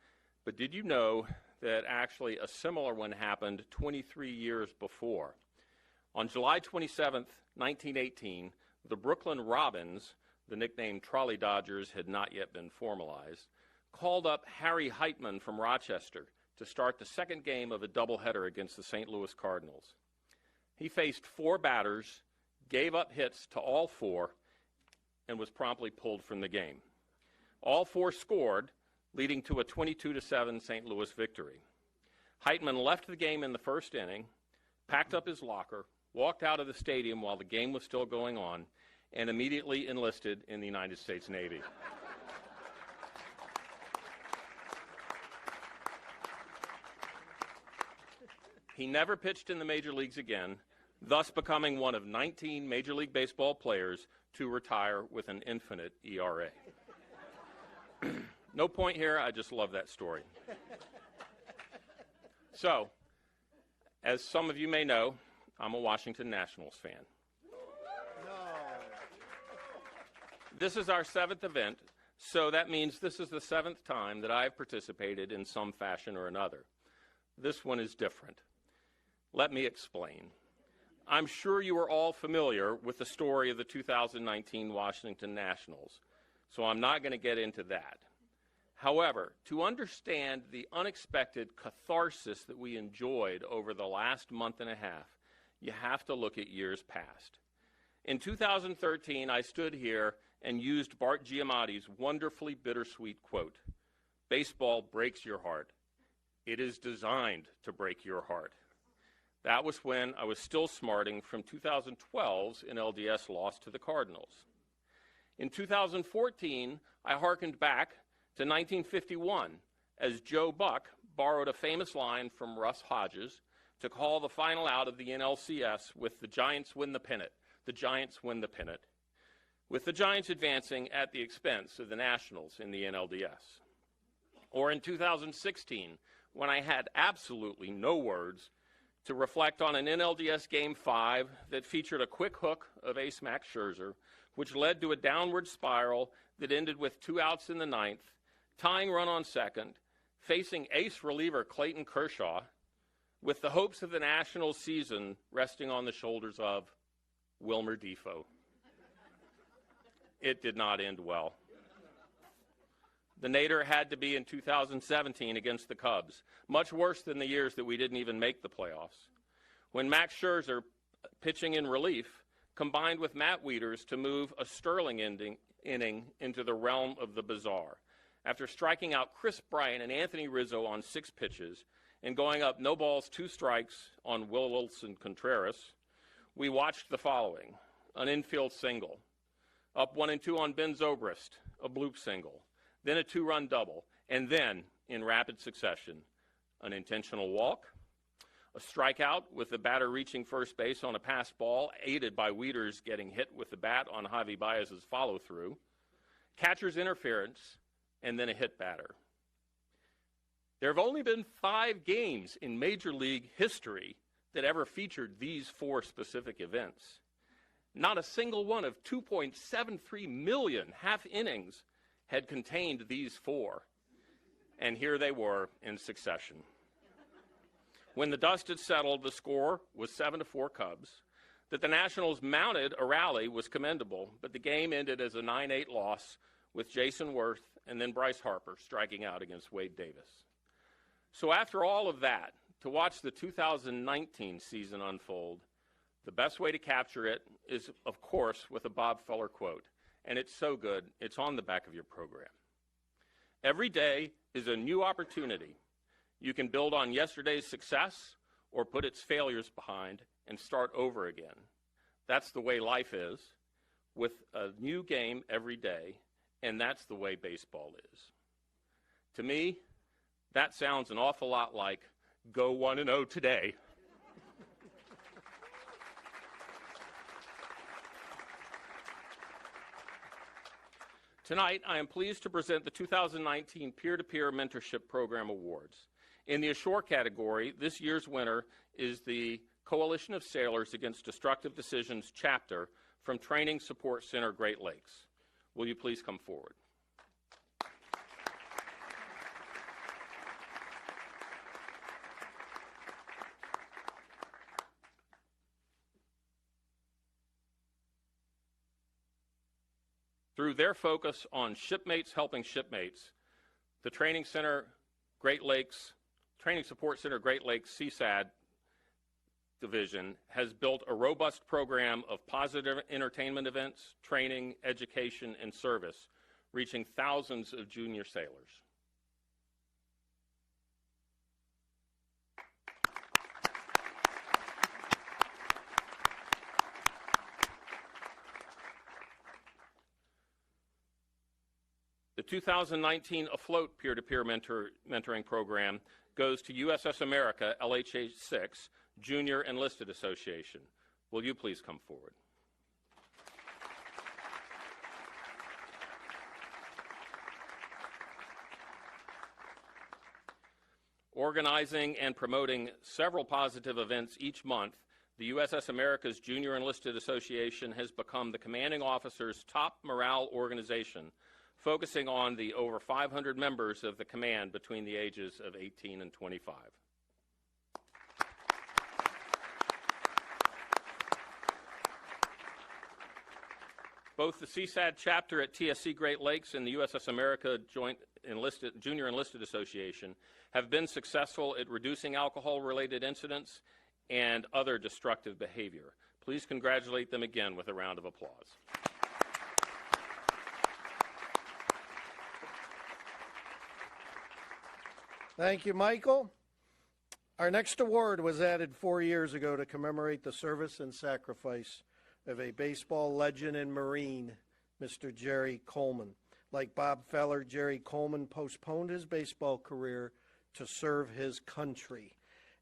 but did you know that actually a similar one happened 23 years before? On July 27th, 1918, the Brooklyn Robins, the nickname Trolley Dodgers had not yet been formalized, called up Harry Heitman from Rochester to start the second game of a doubleheader against the St. Louis Cardinals. He faced 4 batters, gave up hits to all 4, and was promptly pulled from the game. All 4 scored, leading to a 22-7 St. Louis victory. Heitman left the game in the first inning, packed up his locker, walked out of the stadium while the game was still going on, and immediately enlisted in the United States Navy. He never pitched in the major leagues again, thus becoming one of 19 Major League Baseball players to retire with an infinite ERA. No point here, I just love that story. So, as some of you may know, I'm a Washington Nationals fan. This is our 7th event, so that means this is the 7th time that I've participated in some fashion or another. This one is different. Let me explain. I'm sure you are all familiar with the story of the 2019 Washington Nationals, so I'm not going to get into that. However, to understand the unexpected catharsis that we enjoyed over the last month and a half, you have to look at years past. In 2013, I stood here and used Bart Giamatti's wonderfully bittersweet quote, "Baseball breaks your heart. It is designed to break your heart." That was when I was still smarting from 2012's NLDS loss to the Cardinals. In 2014, I hearkened back to 1951 as Joe Buck borrowed a famous line from Russ Hodges to call the final out of the NLCS with "The Giants win the pennant. The Giants win the pennant," with the Giants advancing at the expense of the Nationals in the NLDS. Or in 2016, when I had absolutely no words to reflect on an NLDS Game 5 that featured a quick hook of ace Max Scherzer, which led to a downward spiral that ended with 2 outs in the 9th, tying run on second, facing ace reliever Clayton Kershaw, with the hopes of the Nationals season resting on the shoulders of Wilmer Defoe. It did not end well. The nadir had to be in 2017 against the Cubs, much worse than the years that we didn't even make the playoffs, when Max Scherzer, pitching in relief, combined with Matt Wieters to move a Sterling inning into the realm of the bizarre. After striking out Chris Bryant and Anthony Rizzo on 6 pitches and going up 0 balls, 2 strikes on Will Wilson Contreras, we watched the following: an infield single, up 1-2 on Ben Zobrist, a bloop single, then a 2-run double, and then, in rapid succession, an intentional walk, a strikeout with the batter reaching first base on a passed ball, aided by Wieters getting hit with the bat on Javi Baez's follow-through, catcher's interference, and then a hit batter. There have only been 5 games in Major League history that ever featured these 4 specific events. Not a single one of 2.73 million half innings had contained these 4, and here they were in succession. When the dust had settled, the score was 7-4 Cubs. That the Nationals mounted a rally was commendable, but the game ended as a 9-8 loss with Jason Worth and then Bryce Harper striking out against Wade Davis. So after all of that, to watch the 2019 season unfold, the best way to capture it is, of course, with a Bob Feller quote. And it's so good, it's on the back of your program. Every day is a new opportunity. You can build on yesterday's success or put its failures behind and start over again. That's the way life is, with a new game every day, and that's the way baseball is. To me, that sounds an awful lot like go 1-0 today. Tonight, I am pleased to present the 2019 Peer-to-Peer Mentorship Program Awards. In the Ashore category, this year's winner is the Coalition of Sailors Against Destructive Decisions chapter from Training Support Center, Great Lakes. Will you please come forward? Through their focus on shipmates helping shipmates, the Training Support Center Great Lakes CSAD division has built a robust program of positive entertainment events, training, education, and service, reaching thousands of junior sailors. The 2019 Afloat Peer-to-Peer Mentoring Program goes to USS America LHA 6 Junior Enlisted Association. Will you please come forward? Organizing and promoting several positive events each month, the USS America's Junior Enlisted Association has become the commanding officer's top morale organization, focusing on the over 500 members of the command between the ages of 18 and 25. Both the CSAD chapter at TSC Great Lakes and the USS America Junior Enlisted Association have been successful at reducing alcohol-related incidents and other destructive behavior. Please congratulate them again with a round of applause. Thank you, Michael. Our next award was added 4 years ago to commemorate the service and sacrifice of a baseball legend and Marine, Mr. Jerry Coleman. Like Bob Feller, Jerry Coleman postponed his baseball career to serve his country.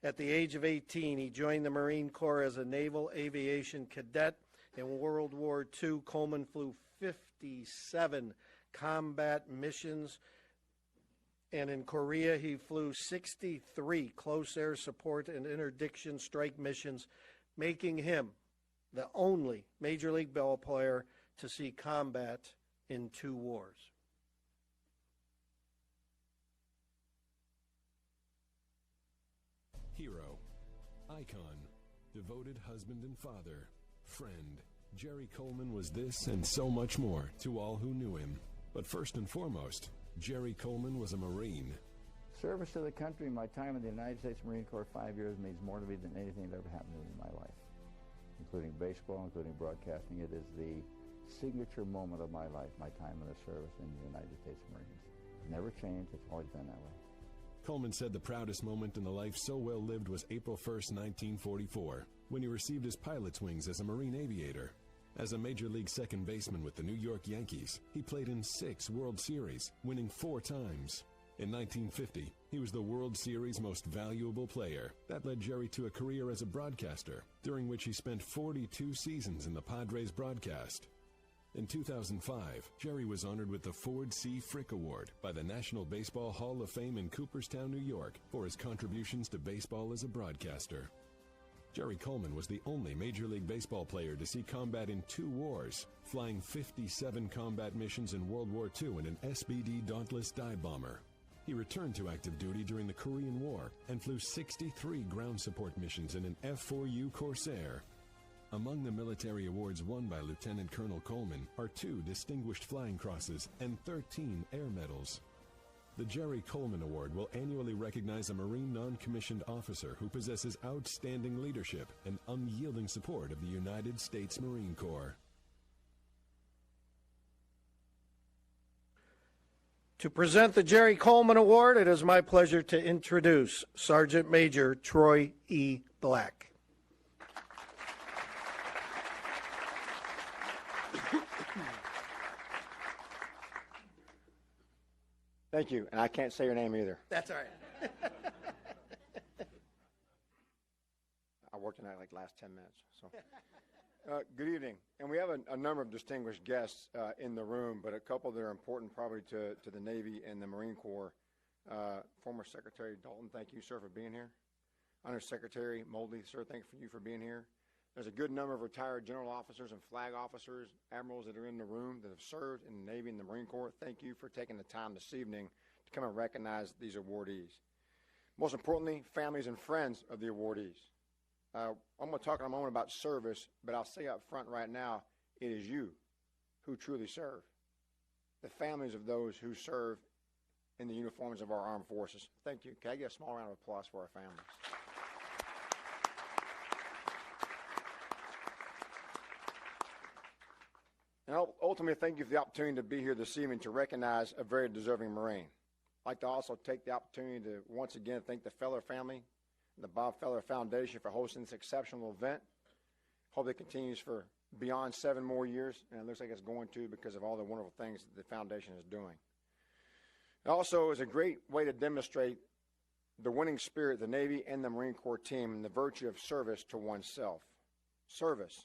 At the age of 18, he joined the Marine Corps as a naval aviation cadet. In World War II, Coleman flew 57 combat missions, and in Korea, he flew 63 close air support and interdiction strike missions, making him the only Major League Baseball player to see combat in 2 wars. Hero, icon, devoted husband and father, friend, Jerry Coleman was this and so much more to all who knew him. But first and foremost, Jerry Coleman was a Marine. Service to the country, my time in the United States Marine Corps, 5 years, means more to me than anything that ever happened to me in my life, including baseball, including broadcasting. It is the signature moment of my life, my time in the service in the United States Marines. It's never changed. It's always been that way. Coleman said the proudest moment in the life so well lived was April 1st, 1944, when he received his pilot's wings as a Marine aviator. As a Major League second baseman with the New York Yankees, he played in 6 World Series, winning 4 times. In 1950, he was the World Series most valuable player. That led Jerry to a career as a broadcaster, during which he spent 42 seasons in the Padres broadcast. In 2005, Jerry was honored with the Ford C. Frick Award by the National Baseball Hall of Fame in Cooperstown, New York, for his contributions to baseball as a broadcaster. Jerry Coleman was the only Major League Baseball player to see combat in 2 wars, flying 57 combat missions in World War II in an SBD Dauntless dive bomber. He returned to active duty during the Korean War and flew 63 ground support missions in an F-4U Corsair. Among the military awards won by Lieutenant Colonel Coleman are 2 Distinguished Flying Crosses and 13 Air Medals. The Jerry Coleman Award will annually recognize a Marine non-commissioned officer who possesses outstanding leadership and unyielding support of the United States Marine Corps. To present the Jerry Coleman Award, it is my pleasure to introduce Sergeant Major Troy E. Black. Thank you, and I can't say your name either. That's all right. I worked tonight like last 10 minutes. So, good evening, and we have a number of distinguished guests in the room, but a couple that are important probably to the Navy and the Marine Corps. Former Secretary Dalton, thank you, sir, for being here. Undersecretary Moldley, sir, thank you for being here. There's a good number of retired general officers and flag officers, admirals that are in the room that have served in the Navy and the Marine Corps. Thank you for taking the time this evening to come and recognize these awardees. Most importantly, families and friends of the awardees. I'm going to talk in a moment about service, but I'll say up front right now, it is you who truly serve. The families of those who serve in the uniforms of our armed forces. Thank you. Can I get a small round of applause for our families? And ultimately, thank you for the opportunity to be here this evening to recognize a very deserving Marine. I'd like to also take the opportunity to once again thank the Feller family and the Bob Feller Foundation for hosting this exceptional event. Hope it continues for beyond 7 more years, and it looks like it's going to because of all the wonderful things that the foundation is doing. It also is a great way to demonstrate the winning spirit of the Navy and the Marine Corps team and the virtue of service to oneself. Service.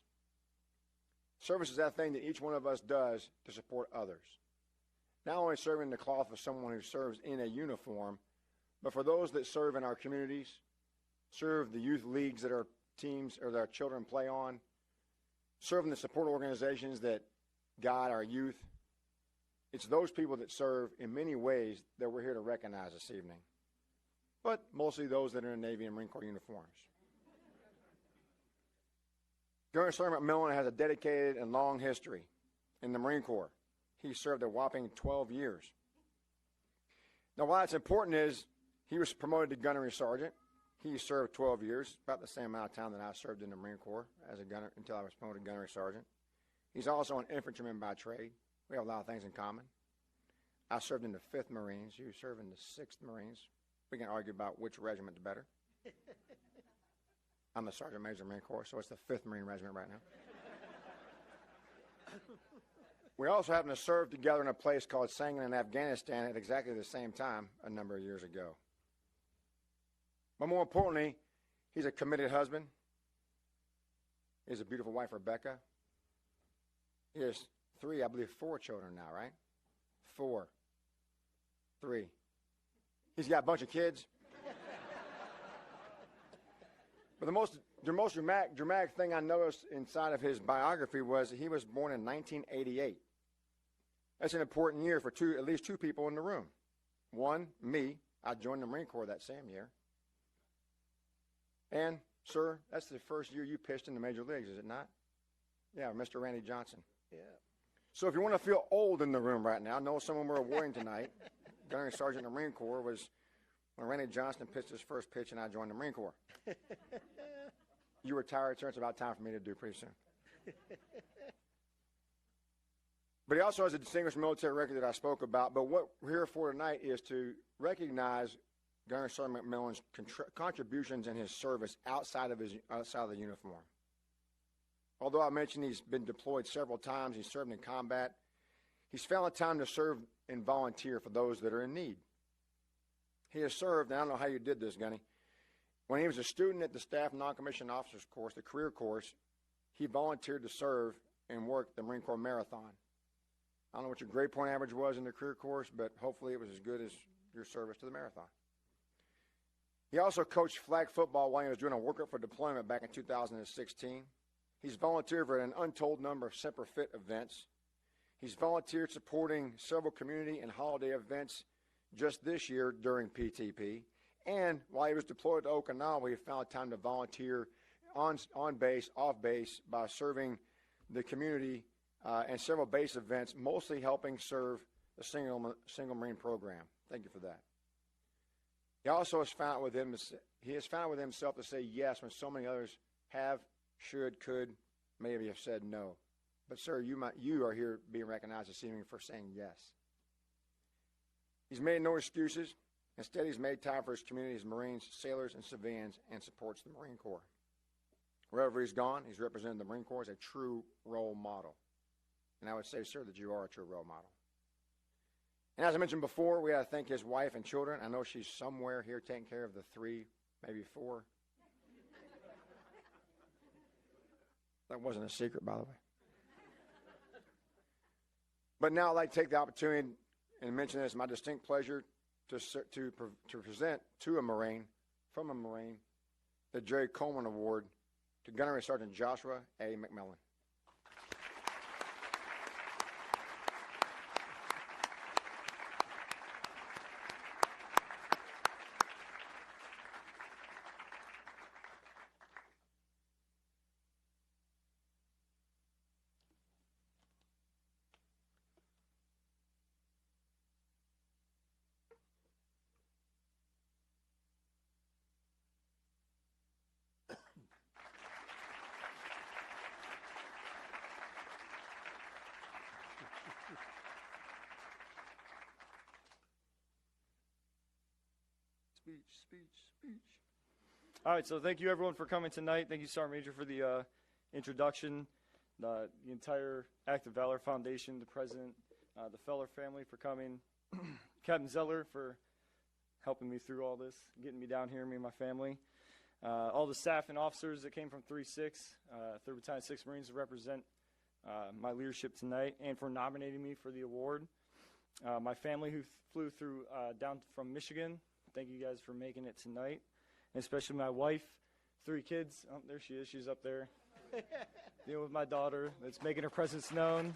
Service is that thing that each one of us does to support others. Not only serving the cloth of someone who serves in a uniform, but for those that serve in our communities, serve the youth leagues that our teams or that our children play on, serving the support organizations that guide our youth. It's those people that serve in many ways that we're here to recognize this evening, but mostly those that are in Navy and Marine Corps uniforms. Gunnery Sergeant MacMillan has a dedicated and long history in the Marine Corps. He served a whopping 12 years. Now, why it's important is he was promoted to Gunnery Sergeant. He served 12 years, about the same amount of time that I served in the Marine Corps as a gunner until I was promoted to Gunnery Sergeant. He's also an infantryman by trade. We have a lot of things in common. I served in the 5th Marines. You served in the 6th Marines. We can argue about which regiment's better. I'm the Sergeant Major of the Marine Corps, so it's the 5th Marine Regiment right now. We also happen to serve together in a place called Sangin in Afghanistan at exactly the same time a number of years ago. But more importantly, he's a committed husband. He has a beautiful wife, Rebecca. He has 3, I believe 4 children now, right? 4. 3. He's got a bunch of kids. But the most dramatic thing I noticed inside of his biography was that he was born in 1988. That's an important year for at least two people in the room. One, me. I joined the Marine Corps that same year. And, sir, that's the first year you pitched in the major leagues, is it not? Yeah, Mr. Randy Johnson. Yeah. So if you want to feel old in the room right now, know someone we're awarding tonight. Gunnery Sergeant in the Marine Corps was when Randy Johnson pitched his first pitch and I joined the Marine Corps. You retired, sir. It's about time for me to do pretty soon. But he also has a distinguished military record that I spoke about. But what we're here for tonight is to recognize Gunnery Sergeant MacMillan's contributions in his service outside of the uniform. Although I mentioned he's been deployed several times, he's served in combat, he's found the time to serve and volunteer for those that are in need. He has served, and I don't know how you did this, Gunny. When he was a student at the Staff Non-Commissioned Officers course, the career course, he volunteered to serve and work the Marine Corps Marathon. I don't know what your grade point average was in the career course, but hopefully it was as good as your service to the marathon. He also coached flag football while he was doing a workup for deployment back in 2016. He's volunteered for an untold number of Semper Fit events. He's volunteered supporting several community and holiday events just this year during PTP. And while he was deployed to Okinawa, he found time to volunteer on base, off base, by serving the community and several base events, mostly helping serve the single Marine program. Thank you for that. He also has found with himself to say yes when so many others have, should, could, maybe have said no. But, sir, you are here being recognized this evening for saying yes. He's made no excuses. Instead, he's made time for his community, his Marines, sailors, and civilians, and supports the Marine Corps. Wherever he's gone, he's represented the Marine Corps as a true role model. And I would say, sir, that you are a true role model. And as I mentioned before, we got to thank his wife and children. I know she's somewhere here taking care of the 3, maybe 4. That wasn't a secret, by the way. But now I'd like to take the opportunity and mention this. My distinct pleasure to present to a Marine, from a Marine, the Jerry Coleman Award to Gunnery Sergeant Joshua A. MacMillan. Speech. All right, so thank you everyone for coming tonight. Thank you, Sergeant Major, for the introduction, the entire Active Valor Foundation, the president, the Feller family for coming, Captain Zettler for helping me through all this, getting me down here, me and my family, all the staff and officers that came from 3-6, 3rd Battalion 6 Marines to represent my leadership tonight, and for nominating me for the award. My family who flew through down from Michigan, thank you guys for making it tonight, and especially my wife, 3 kids. Oh, there she is. She's up there dealing with my daughter that's making her presence known.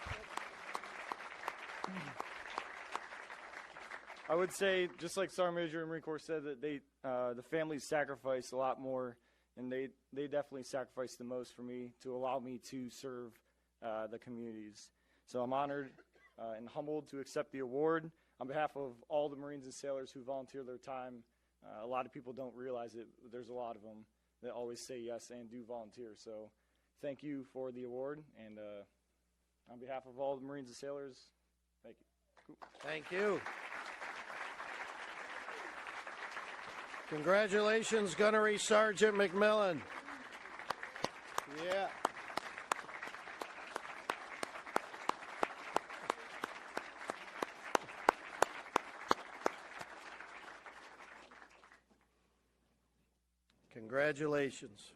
I would say, just like Sergeant Major and Marine Corps said, that the families sacrificed a lot more, and they definitely sacrificed the most for me to allow me to serve the communities. So I'm honored and humbled to accept the award. On behalf of all the Marines and sailors who volunteer their time, a lot of people don't realize it. There's a lot of them that always say yes and do volunteer. So thank you for the award. And on behalf of all the Marines and sailors, thank you. Cool. Thank you. Congratulations, Gunnery Sergeant MacMillan. Yeah. Congratulations.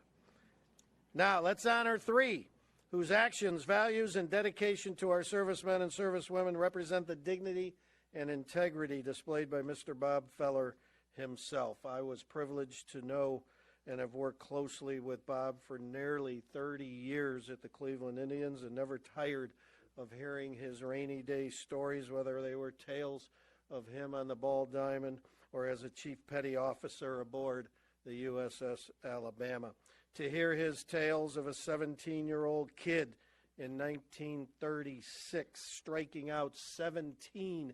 Now, let's honor 3 whose actions, values, and dedication to our servicemen and servicewomen represent the dignity and integrity displayed by Mr. Bob Feller himself. I was privileged to know and have worked closely with Bob for nearly 30 years at the Cleveland Indians and never tired of hearing his rainy day stories, whether they were tales of him on the Ball Diamond or as a chief petty officer aboard the USS Alabama. To hear his tales of a 17-year-old kid in 1936 striking out 17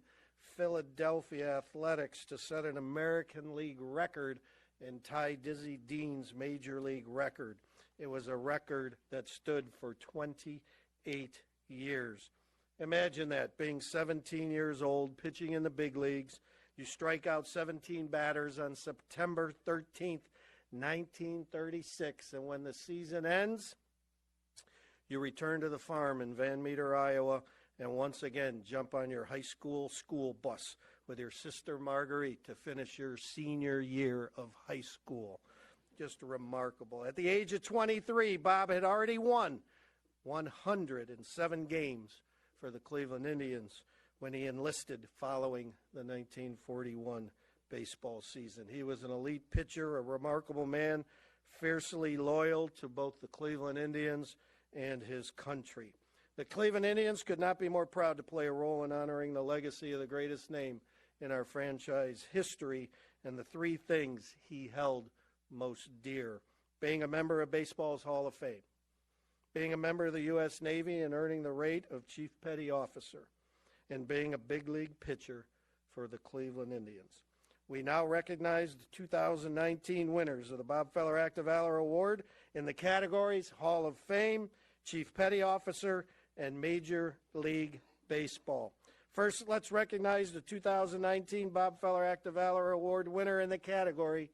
Philadelphia Athletics to set an American League record and tie Dizzy Dean's Major League record. It was a record that stood for 28 years. Imagine that, being 17 years old, pitching in the big leagues. You strike out 17 batters on September 13th, 1936, and when the season ends, you return to the farm in Van Meter, Iowa, and once again jump on your high school bus with your sister Marguerite to finish your senior year of high school. Just remarkable. At the age of 23, Bob had already won 107 games for the Cleveland Indians when he enlisted following the 1941 baseball season. He was an elite pitcher, a remarkable man, fiercely loyal to both the Cleveland Indians and his country. The Cleveland Indians could not be more proud to play a role in honoring the legacy of the greatest name in our franchise history and the 3 things he held most dear: being a member of baseball's Hall of Fame, being a member of the U.S. Navy and earning the rate of Chief Petty Officer, and being a big league pitcher for the Cleveland Indians. We now recognize the 2019 winners of the Bob Feller Active Valor Award in the categories Hall of Fame, Chief Petty Officer, and Major League Baseball. First, let's recognize the 2019 Bob Feller Act of Valor Award winner in the category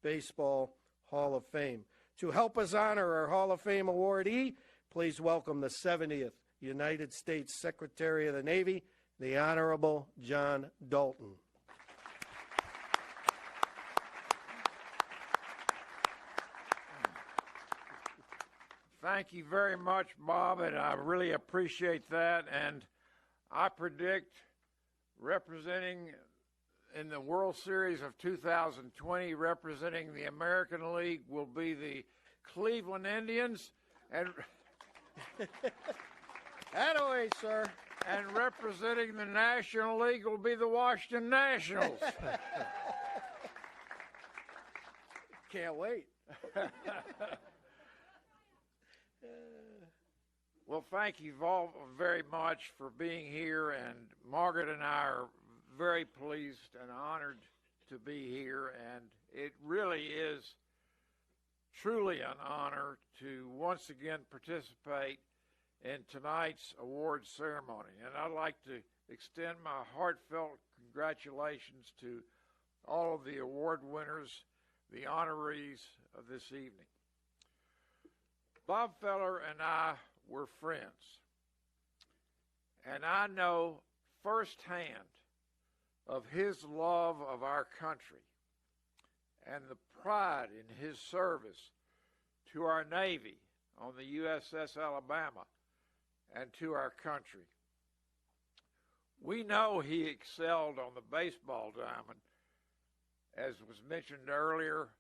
Baseball Hall of Fame. To help us honor our Hall of Fame awardee, please welcome the 70th United States Secretary of the Navy, the Honorable John Dalton. Thank you very much, Bob, and I really appreciate that. And I predict representing in the World Series of 2020, representing the American League will be the Cleveland Indians, and Attaway, sir. And representing the National League will be the Washington Nationals. Can't wait. Well, thank you all very much for being here, and Margaret and I are very pleased and honored to be here, and it really is truly an honor to once again participate in tonight's award ceremony. And I'd like to extend my heartfelt congratulations to all of the award winners, the honorees of this evening. Bob Feller and I were friends, and I know firsthand of his love of our country and the pride in his service to our Navy on the USS Alabama and to our country. We know he excelled on the baseball diamond, as was mentioned earlier,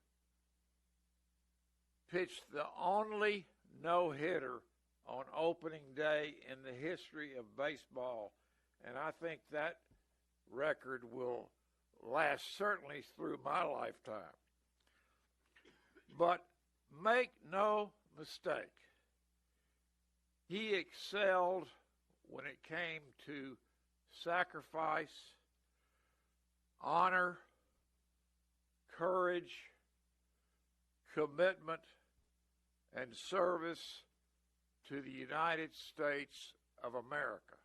pitched the only no-hitter on opening day in the history of baseball, and I think that record will last certainly through my lifetime. But make no mistake, he excelled when it came to sacrifice, honor, courage, commitment, and service to the United States of America.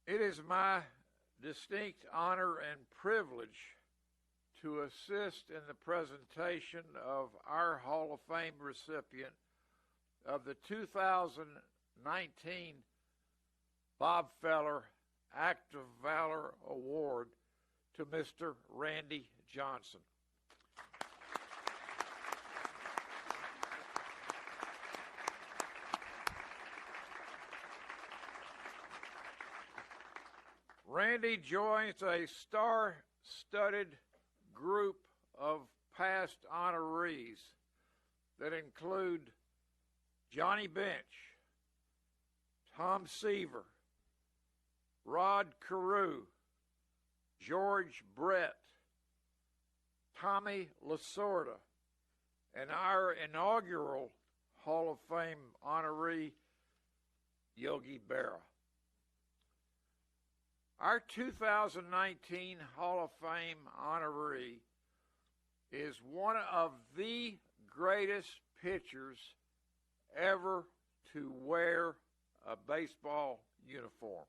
It is my distinct honor and privilege to assist in the presentation of our Hall of Fame recipient of the 2019 Bob Feller Act of Valor Award to Mr. Randy Johnson. Randy joins a star-studded group of past honorees that include Johnny Bench, Tom Seaver, Rod Carew, George Brett, Tommy Lasorda, and our inaugural Hall of Fame honoree, Yogi Berra. Our 2019 Hall of Fame honoree is one of the greatest pitchers ever to wear a baseball uniform.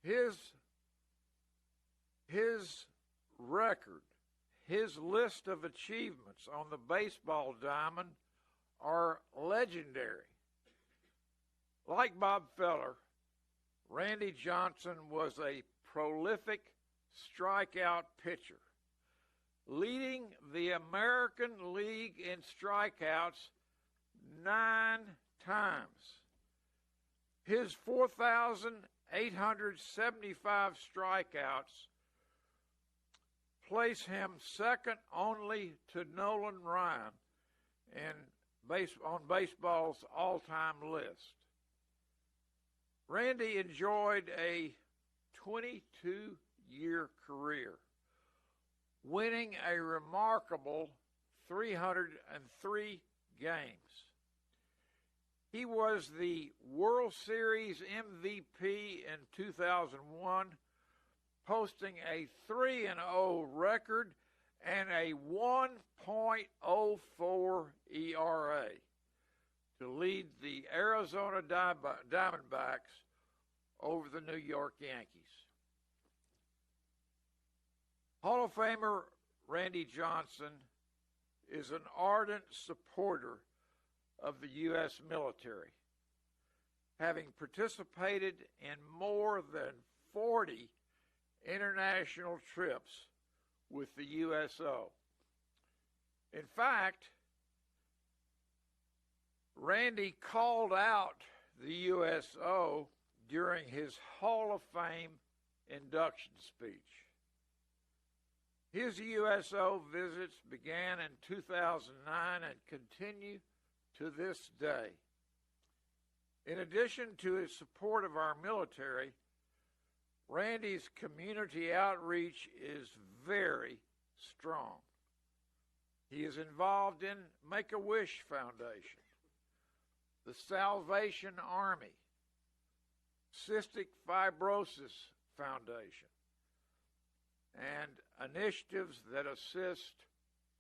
His record, his list of achievements on the baseball diamond are legendary. Like Bob Feller, Randy Johnson was a prolific strikeout pitcher, leading the American League in strikeouts 9 times. His 4,875 strikeouts place him second only to Nolan Ryan on baseball's all-time list. Randy enjoyed a 22-year career, winning a remarkable 303 games. He was the World Series MVP in 2001, posting a 3-0 record and a 1.04 ERA to lead the Arizona Diamondbacks over the New York Yankees. Hall of Famer Randy Johnson is an ardent supporter of the U.S. military, having participated in more than 40 international trips with the USO. In fact, Randy called out the USO during his Hall of Fame induction speech. His USO visits began in 2009 and continue to this day. In addition to his support of our military, Randy's community outreach is very strong. He is involved in Make-A-Wish Foundation, the Salvation Army, Cystic Fibrosis Foundation, and initiatives that assist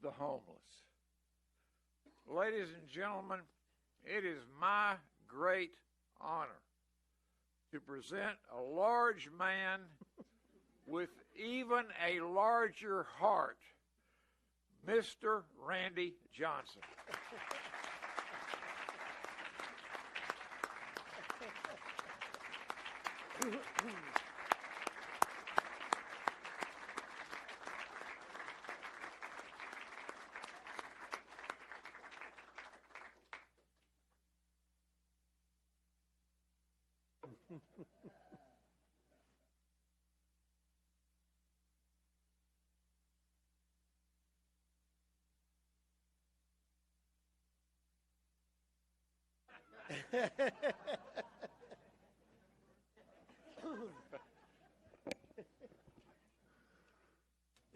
the homeless. Ladies and gentlemen, it is my great honor to present a large man with even a larger heart, Mr. Randy Johnson.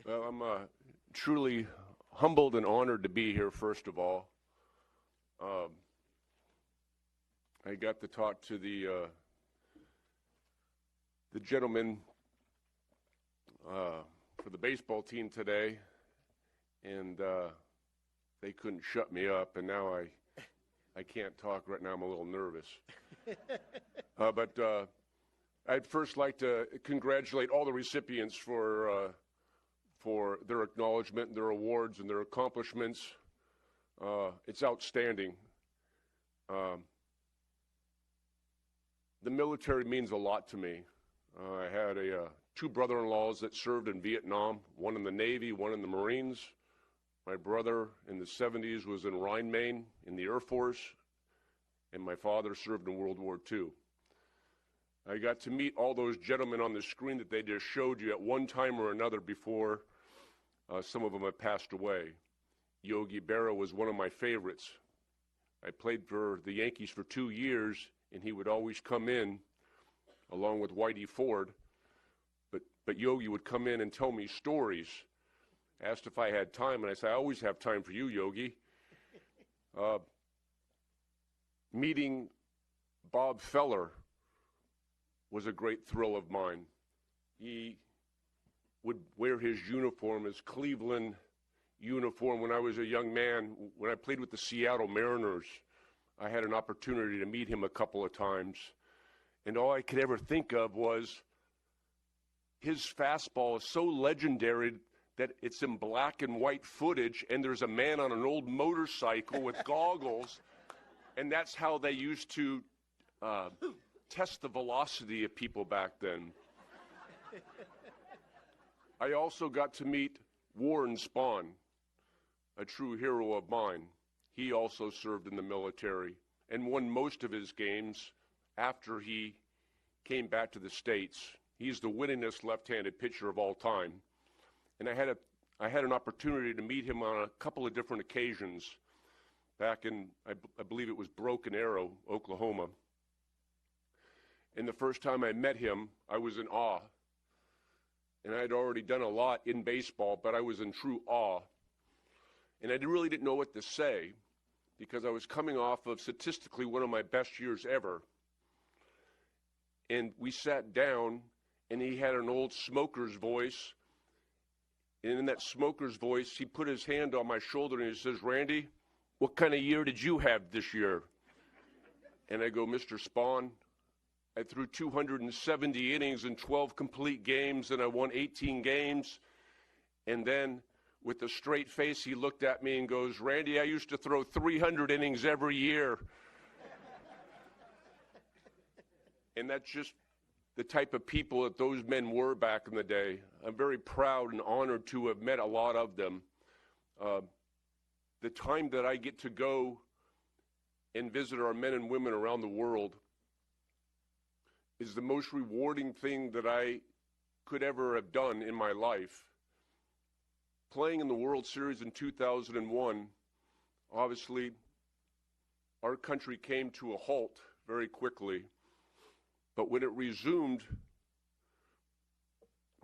Well, I'm truly humbled and honored to be here, first of all. I got to talk to the gentleman for the baseball team today, and they couldn't shut me up, and now I can't talk right now. I'm a little nervous. But I'd first like to congratulate all the recipients for their acknowledgement, their awards, and their accomplishments. It's outstanding. The military means a lot to me. I had two brother-in-laws that served in Vietnam, one in the Navy, one in the Marines. My brother in the 70s was in Rhine-Main in the Air Force, and my father served in World War II. I got to meet all those gentlemen on the screen that they just showed you at one time or another before. Some of them have passed away. Yogi Berra was one of my favorites. I played for the Yankees for 2 years, and he would always come in along with Whitey Ford. But Yogi would come in and tell me stories. Asked if I had time, and I said, I always have time for you, Yogi. Meeting Bob Feller was a great thrill of mine. He would wear his uniform, his Cleveland uniform, when I was a young man. When I played with the Seattle Mariners, I had an opportunity to meet him a couple of times. And all I could ever think of was his fastball is so legendary that it's in black and white footage, and there's a man on an old motorcycle with goggles, and that's how they used to test the velocity of people back then. I also got to meet Warren Spahn, a true hero of mine. He also served in the military and won most of his games after he came back to the States. He's the winningest left-handed pitcher of all time. And I had an opportunity to meet him on a couple of different occasions back in, I believe it was Broken Arrow, Oklahoma. And the first time I met him, I was in awe. And I had already done a lot in baseball, but I was in true awe. And I really didn't know what to say because I was coming off of statistically one of my best years ever. And we sat down, and he had an old smoker's voice. And in that smoker's voice, he put his hand on my shoulder and he says, "Randy, what kind of year did you have this year?" And I go, "Mr. Spahn, I threw 270 innings in 12 complete games, and I won 18 games." And then, with a straight face, he looked at me and goes, "Randy, I used to throw 300 innings every year." And that's just the type of people that those men were back in the day. I'm very proud and honored to have met a lot of them. The time that I get to go and visit our men and women around the world is the most rewarding thing that I could ever have done in my life. Playing in the World Series in 2001, obviously, our country came to a halt very quickly. But when it resumed,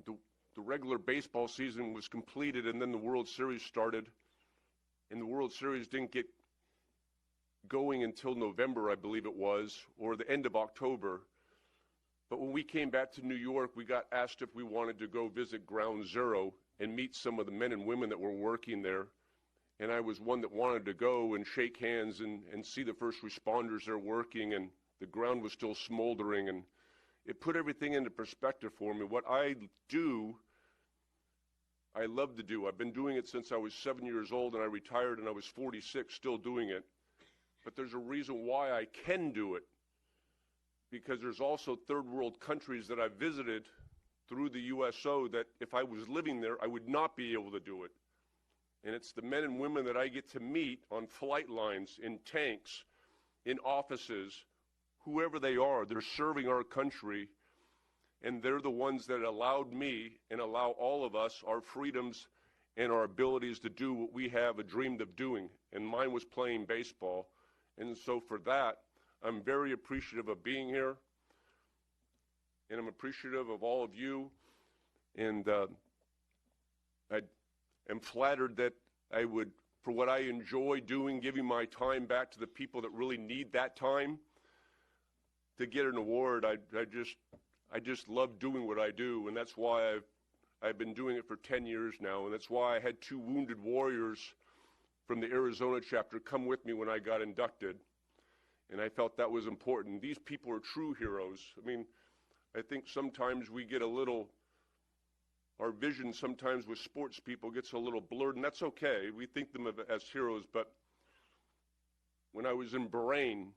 the regular baseball season was completed, and then the World Series started. And the World Series didn't get going until November, I believe it was, or the end of October. But when we came back to New York, we got asked if we wanted to go visit Ground Zero and meet some of the men and women that were working there. And I was one that wanted to go and shake hands and see the first responders there working, and the ground was still smoldering, and it put everything into perspective for me. What I do, I love to do. I've been doing it since I was 7 years old, and I retired and I was 46, still doing it. But there's a reason why I can do it, because there's also third world countries that I've visited through the USO that if I was living there, I would not be able to do it. And it's the men and women that I get to meet on flight lines, in tanks, in offices, whoever they are, they're serving our country, and they're the ones that allowed me and allow all of us our freedoms and our abilities to do what we have dreamed of doing. And mine was playing baseball. And so for that, I'm very appreciative of being here, and I'm appreciative of all of you, and I am flattered that I would, for what I enjoy doing, giving my time back to the people that really need that time, to get an award. I just love doing what I do, and that's why I've been doing it for 10 years now, and that's why I had 2 wounded warriors from the Arizona chapter come with me when I got inducted, and I felt that was important. These people are true heroes. I mean, I think sometimes we get a little, our vision sometimes with sports people gets a little blurred, and that's okay. We think them as heroes, but when I was in Bahrain,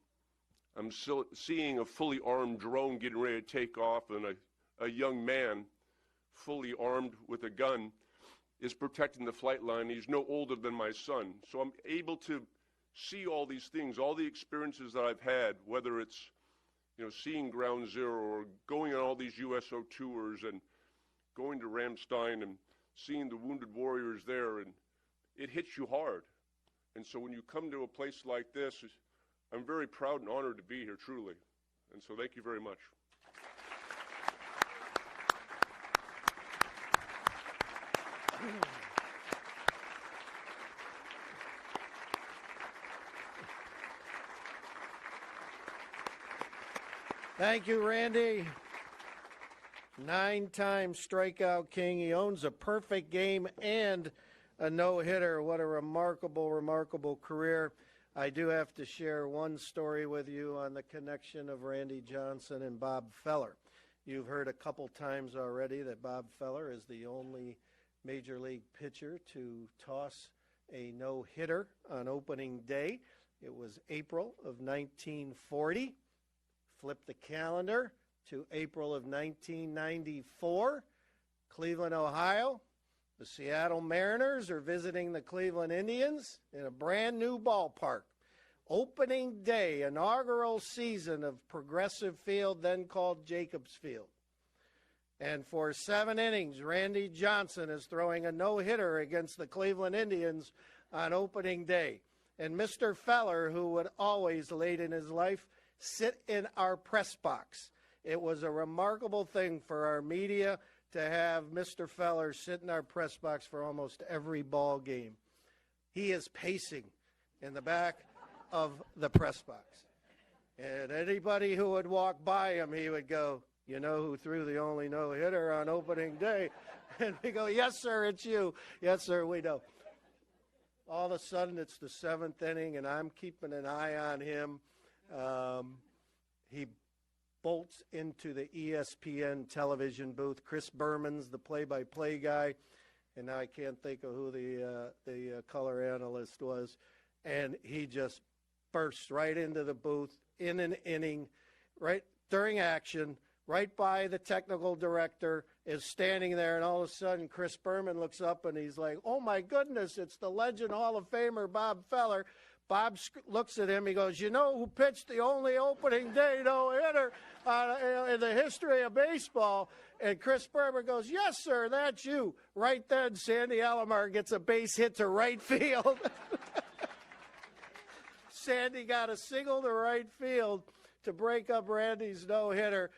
I'm still seeing a fully armed drone getting ready to take off, and a young man, fully armed with a gun, is protecting the flight line. He's no older than my son. So I'm able to see all these things, all the experiences that I've had, whether it's, seeing Ground Zero or going on all these USO tours and going to Ramstein and seeing the wounded warriors there, and it hits you hard. And so when you come to a place like this, I'm very proud and honored to be here, truly. And so thank you very much. Thank you, Randy. 9-time strikeout king. He owns a perfect game and a no-hitter. What a remarkable, remarkable career. I do have to share one story with you on the connection of Randy Johnson and Bob Feller. You've heard a couple times already that Bob Feller is the only major league pitcher to toss a no-hitter on opening day. It was April of 1940. Flip the calendar to April of 1994. Cleveland, Ohio. The Seattle Mariners are visiting the Cleveland Indians in a brand new ballpark. Opening day, inaugural season of Progressive Field, then called Jacobs Field. And for 7 innings, Randy Johnson is throwing a no-hitter against the Cleveland Indians on opening day. And Mr. Feller, who would always, late in his life, sit in our press box. It was a remarkable thing for our media to have Mr. Feller sit in our press box for almost every ball game. He is pacing in the back of the press box. And anybody who would walk by him, he would go, you know who threw the only no-hitter on opening day? And we go, yes, sir, it's you. Yes, sir, we know. All of a sudden, it's the 7th inning, and I'm keeping an eye on him. He bolts into the ESPN television booth. Chris Berman's the play-by-play guy, and now I can't think of who the color analyst was. And he just bursts right into the booth in an inning, right during action, right by the technical director is standing there, and all of a sudden Chris Berman looks up and he's like, oh my goodness, it's the legend Hall of Famer Bob Feller. Bob looks at him, he goes, you know who pitched the only opening day no-hitter in the history of baseball? And Chris Berman goes, yes, sir, that's you. Right then, Sandy Alomar gets a base hit to right field. Sandy got a single to right field to break up Randy's no-hitter.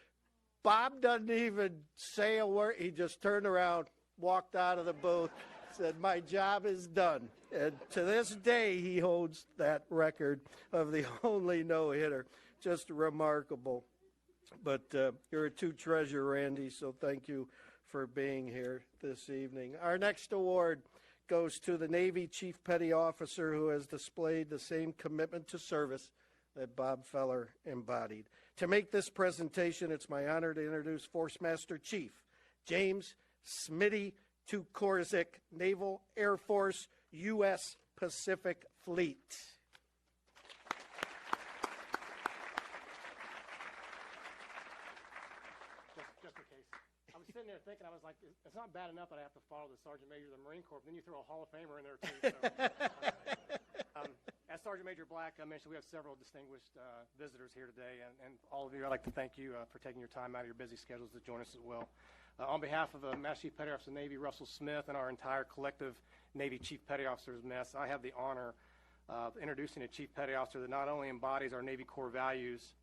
Bob doesn't even say a word. He just turned around, walked out of the booth, said, my job is done. And to this day, he holds that record of the only no-hitter. Just remarkable. But you're a true treasure, Randy, so thank you for being here this evening. Our next award goes to the Navy Chief Petty Officer who has displayed the same commitment to service that Bob Feller embodied. To make this presentation, it's my honor to introduce Force Master Chief James Smitty Tukorzik, Naval Air Force, U.S. Pacific Fleet. Just in case. I was sitting there thinking, I was like, it's not bad enough that I have to follow the Sergeant Major of the Marine Corps, then you throw a Hall of Famer in there, too. So. As Sergeant Major Black mentioned, we have several distinguished visitors here today, and all of you, I'd like to thank you for taking your time out of your busy schedules to join us as well. On behalf of the Master Chief Petty Officer of the Navy, Russell Smith, and our entire collective Navy Chief Petty Officers mess, I have the honor of introducing a Chief Petty Officer that not only embodies our Navy core values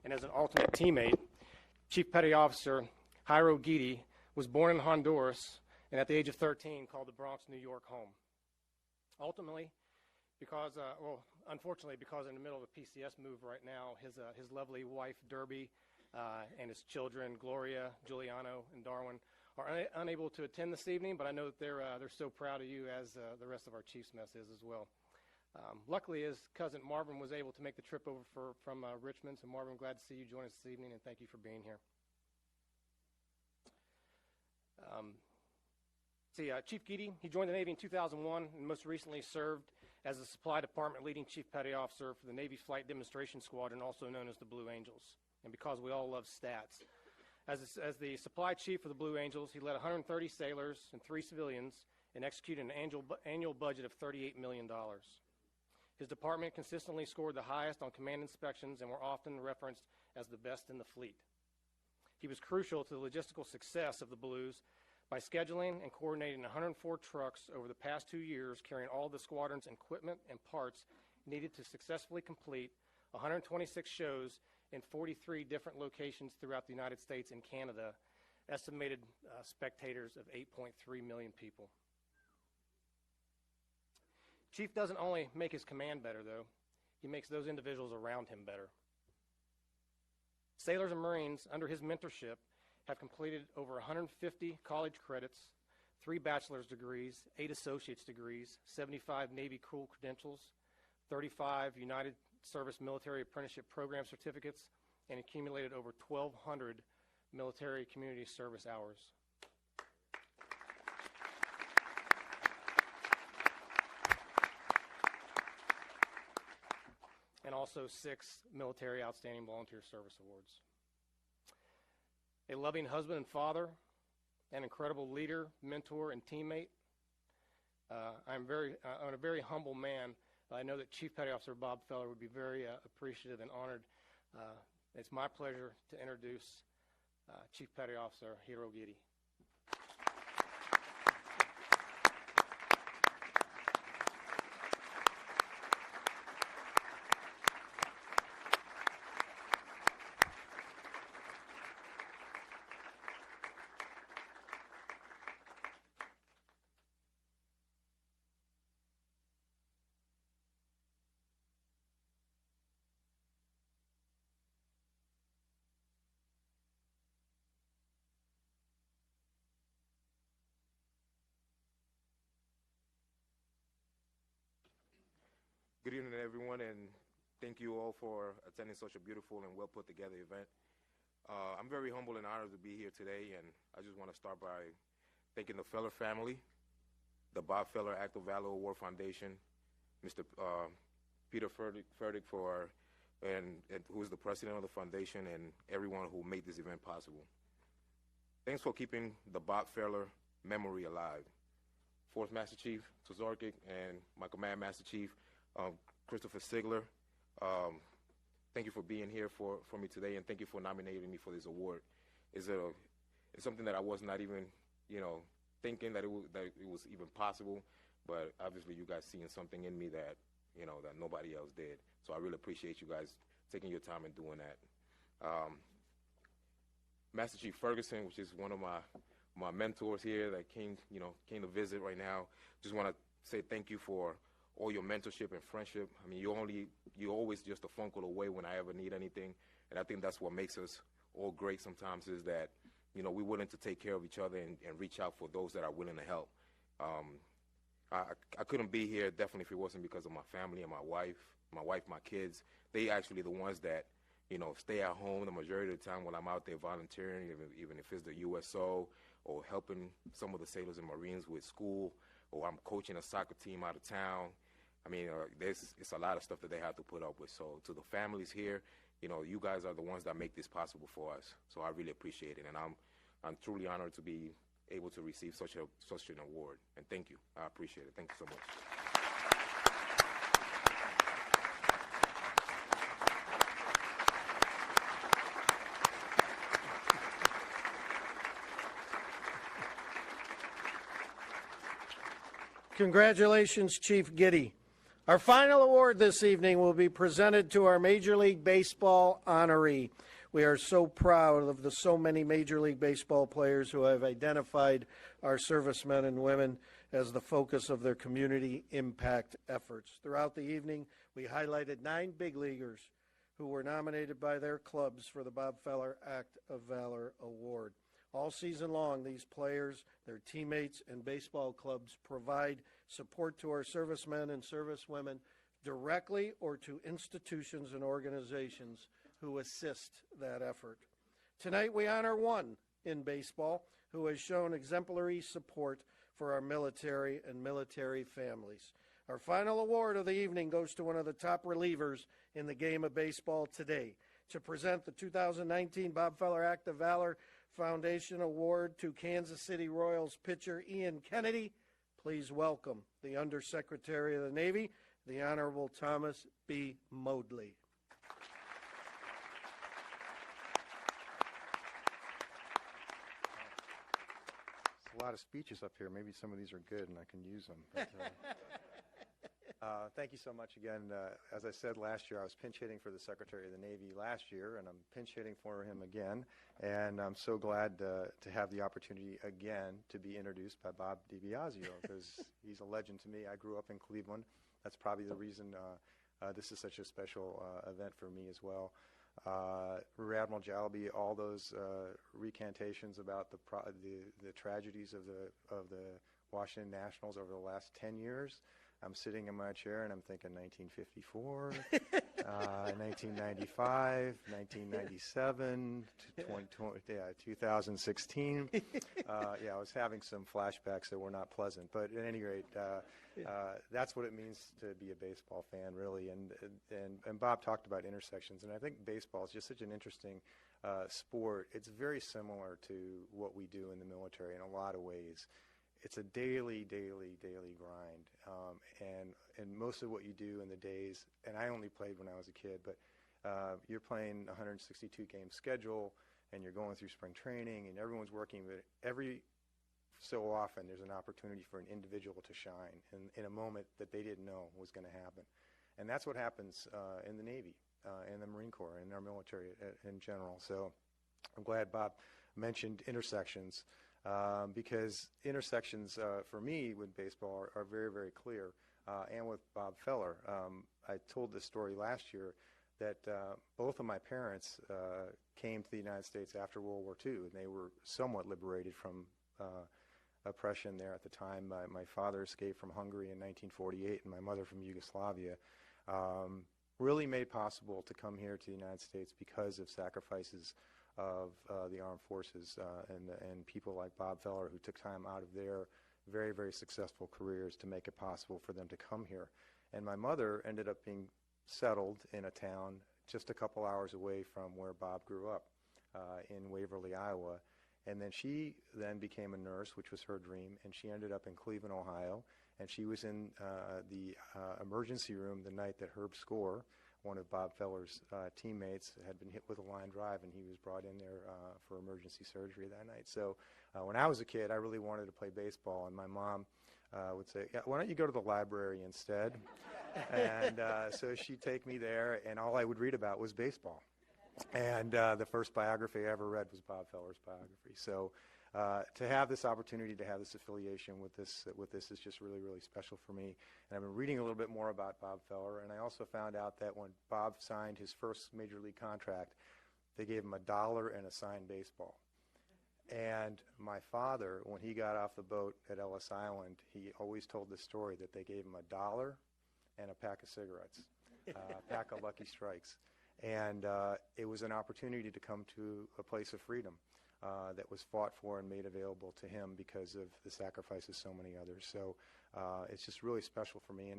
and as an ultimate teammate. Chief Petty Officer Jairo Guity was born in Honduras and at the age of 13 called the Bronx, New York home. Ultimately, unfortunately, because in the middle of a PCS move right now, his lovely wife, Derby, and his children, Gloria, Giuliano, and Darwin, are unable to attend this evening, but I know that they're so proud of you, as the rest of our Chiefs Mess is as well. Luckily, his cousin Marvin was able to make the trip over from Richmond, so Marvin, glad to see you join us this evening, and thank you for being here. Chief Guity, he joined the Navy in 2001 and most recently served as the Supply Department Leading Chief Petty Officer for the Navy Flight Demonstration Squadron, also known as the Blue Angels. And because we all love stats. As the Supply Chief for the Blue Angels, he led 130 sailors and 3 civilians and executed an annual budget of $38 million. His department consistently scored the highest on command inspections and were often referenced as the best in the fleet. He was crucial to the logistical success of the Blues by scheduling and coordinating 104 trucks over the past 2 years, carrying all the squadron's equipment and parts needed to successfully complete 126 shows in 43 different locations throughout the United States and Canada, estimated spectators of 8.3 million people. Chief doesn't only make his command better, though. He makes those individuals around him better. Sailors and Marines, under his mentorship, have completed over 150 college credits, 3 bachelor's degrees, 8 associate's degrees, 75 Navy crew credentials, 35 United Service Military Apprenticeship Program certificates, and accumulated over 1,200 military community service hours. And also 6 Military Outstanding Volunteer Service Awards. A loving husband and father, an incredible leader, mentor, and teammate. I'm a very humble man. I know that Chief Petty Officer Bob Feller would be very appreciative and honored. It's my pleasure to introduce Chief Petty Officer Jairo Guity. Good evening, everyone, and thank you all for attending such a beautiful and well-put-together event. I'm very humbled and honored to be here today, and I just want to start by thanking the Feller family, the Bob Feller Act of Valor Award Foundation, Mr. Peter Ferdick who is the president of the foundation, and everyone who made this event possible. Thanks for keeping the Bob Feller memory alive. Fourth Master Chief Tazarkic and my Command Master Chief Christopher Sigler, thank you for being here for me today, and thank you for nominating me for this award. It's something that I was not even, thinking that it was even possible, but obviously you guys seeing something in me that, that nobody else did. So I really appreciate you guys taking your time and doing that. Master Chief Ferguson, which is one of my mentors here that came to visit right now, just want to say thank you for all your mentorship and friendship. I mean, you're always just a phone call away when I ever need anything, and I think that's what makes us all great sometimes is that, we're willing to take care of each other and reach out for those that are willing to help. I couldn't be here definitely if it wasn't because of my family and my wife, my kids. They actually the ones that, stay at home the majority of the time when I'm out there volunteering, even if it's the USO or helping some of the sailors and Marines with school, or I'm coaching a soccer team out of town. I mean, it's a lot of stuff that they have to put up with. So to the families here, you guys are the ones that make this possible for us. So I really appreciate it, and I'm truly honored to be able to receive such an award. And thank you. I appreciate it. Thank you so much. Congratulations, Chief Guity. Our final award this evening will be presented to our Major League Baseball honoree. We are so proud of the so many Major League Baseball players who have identified our servicemen and women as the focus of their community impact efforts. Throughout the evening, we highlighted 9 big leaguers who were nominated by their clubs for the Bob Feller Act of Valor Award. All season long, these players, their teammates, and baseball clubs provide support to our servicemen and servicewomen directly or to institutions and organizations who assist that effort. Tonight, we honor one in baseball who has shown exemplary support for our military and military families. Our final award of the evening goes to one of the top relievers in the game of baseball today. To present the 2019 Bob Feller Act of Valor Foundation Award to Kansas City Royals pitcher Ian Kennedy, please welcome the Undersecretary of the Navy, the Honorable Thomas B. Modley. A lot of speeches up here. Maybe some of these are good and I can use them. But, thank you so much again. As I said last year, I was pinch hitting for the Secretary of the Navy last year, and I'm pinch hitting for him again. And I'm so glad to have the opportunity again to be introduced by Bob DiBiasio, because he's a legend to me. I grew up in Cleveland. That's probably the reason this is such a special event for me as well. Rear Admiral Jalaby, all those recantations about the tragedies of the Washington Nationals over the last 10 years. I'm sitting in my chair and I'm thinking 1954, 1995, 1997, 2016. I was having some flashbacks that were not pleasant, but at any rate, that's what it means to be a baseball fan, really. And Bob talked about intersections, and I think baseball is just such an interesting sport. It's very similar to what we do in the military in a lot of ways. It's a daily grind, and most of what you do in the days, and I only played when I was a kid, but you're playing a 162-game schedule, and you're going through spring training, and everyone's working, but every so often there's an opportunity for an individual to shine in a moment that they didn't know was going to happen. And that's what happens in the Navy, in the Marine Corps, in our military in general. So I'm glad Bob mentioned intersections. Because intersections for me with baseball are very, very clear, and with Bob Feller. I told this story last year that both of my parents came to the United States after World War II, and they were somewhat liberated from oppression there at the time. My father escaped from Hungary in 1948, and my mother from Yugoslavia. really made possible to come here to the United States because of sacrifices of the armed forces and people like Bob Feller, who took time out of their very, very successful careers to make it possible for them to come here. And my mother ended up being settled in a town just a couple hours away from where Bob grew up in Waverly, Iowa. And then she then became a nurse, which was her dream, and she ended up in Cleveland, Ohio. And she was in the emergency room the night that Herb Score, one of Bob Feller's teammates, had been hit with a line drive, and he was brought in there for emergency surgery that night. So when I was a kid, I really wanted to play baseball, and my mom would say, yeah, why don't you go to the library instead? And so she'd take me there, and all I would read about was baseball. And the first biography I ever read was Bob Feller's biography. So to have this opportunity to have this affiliation with this is just really, really special for me. And I've been reading a little bit more about Bob Feller, and I also found out that when Bob signed his first major league contract, they gave him $1 and a signed baseball. And my father, when he got off the boat at Ellis Island, he always told the story that they gave him $1 and a pack of cigarettes, a pack of Lucky Strikes. And it was an opportunity to come to a place of freedom that was fought for and made available to him because of the sacrifice of so many others. So it's just really special for me.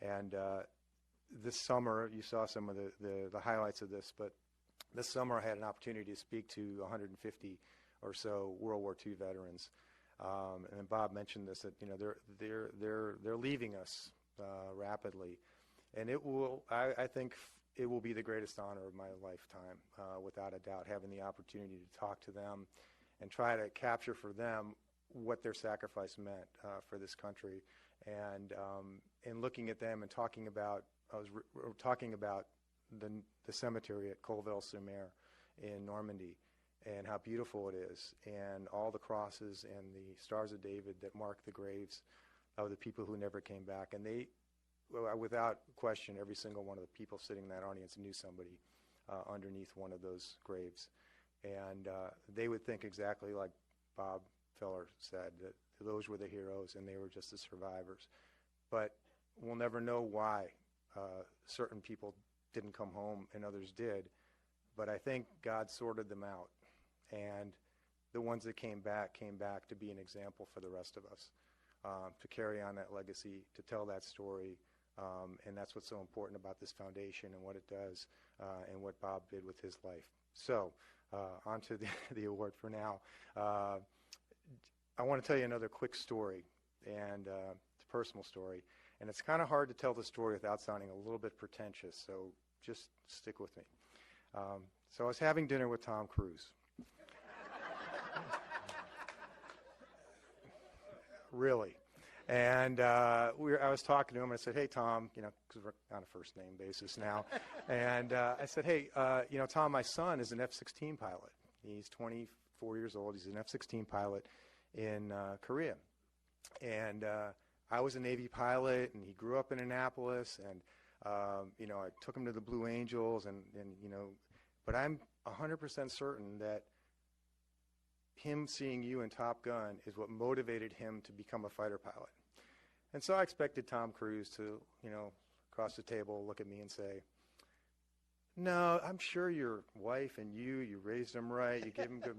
And this summer, you saw some of the highlights of this, but this summer I had an opportunity to speak to 150 or so World War II veterans. And Bob mentioned this, that they're leaving us rapidly, and it will, I think, it will be the greatest honor of my lifetime, without a doubt, having the opportunity to talk to them and try to capture for them what their sacrifice meant for this country. And in looking at them and talking about, talking about the cemetery at Colville-sur-Mer in Normandy and how beautiful it is, and all the crosses and the Stars of David that mark the graves of the people who never came back. And they, without question, every single one of the people sitting in that audience knew somebody underneath one of those graves. And they would think exactly like Bob Feller said, that those were the heroes and they were just the survivors. But we'll never know why certain people didn't come home and others did. But I think God sorted them out. And the ones that came back to be an example for the rest of us, to carry on that legacy, to tell that story. And that's what's so important about this foundation and what it does, and what Bob did with his life. So on to the award for now. I want to tell you another quick story, and it's a personal story. And it's kind of hard to tell the story without sounding a little bit pretentious, so just stick with me. So I was having dinner with Tom Cruise. Really. And I was talking to him, and I said, hey, Tom, because we're on a first-name basis now. And I said, hey, Tom, my son is an F-16 pilot. He's 24 years old. He's an F-16 pilot in Korea. And I was a Navy pilot, and he grew up in Annapolis. And, I took him to the Blue Angels. But I'm 100% certain that him seeing you in Top Gun is what motivated him to become a fighter pilot. And so I expected Tom Cruise to, across the table, look at me and say, no, I'm sure your wife and you raised him right, you gave him good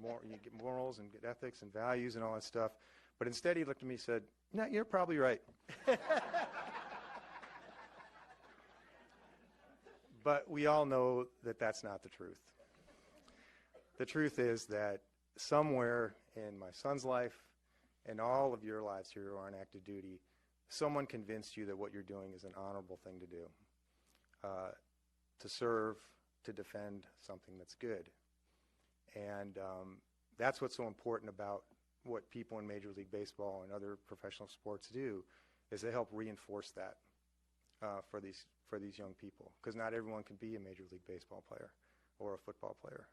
morals and good ethics and values and all that stuff. But instead he looked at me and said, no, you're probably right. But we all know that that's not the truth. The truth is that somewhere in my son's life and all of your lives here who are on active duty, someone convinced you that what you're doing is an honorable thing to do, to serve, to defend something that's good. And that's what's so important about what people in Major League Baseball and other professional sports do, is they help reinforce that for these young people, because not everyone can be a Major League Baseball player or a football player.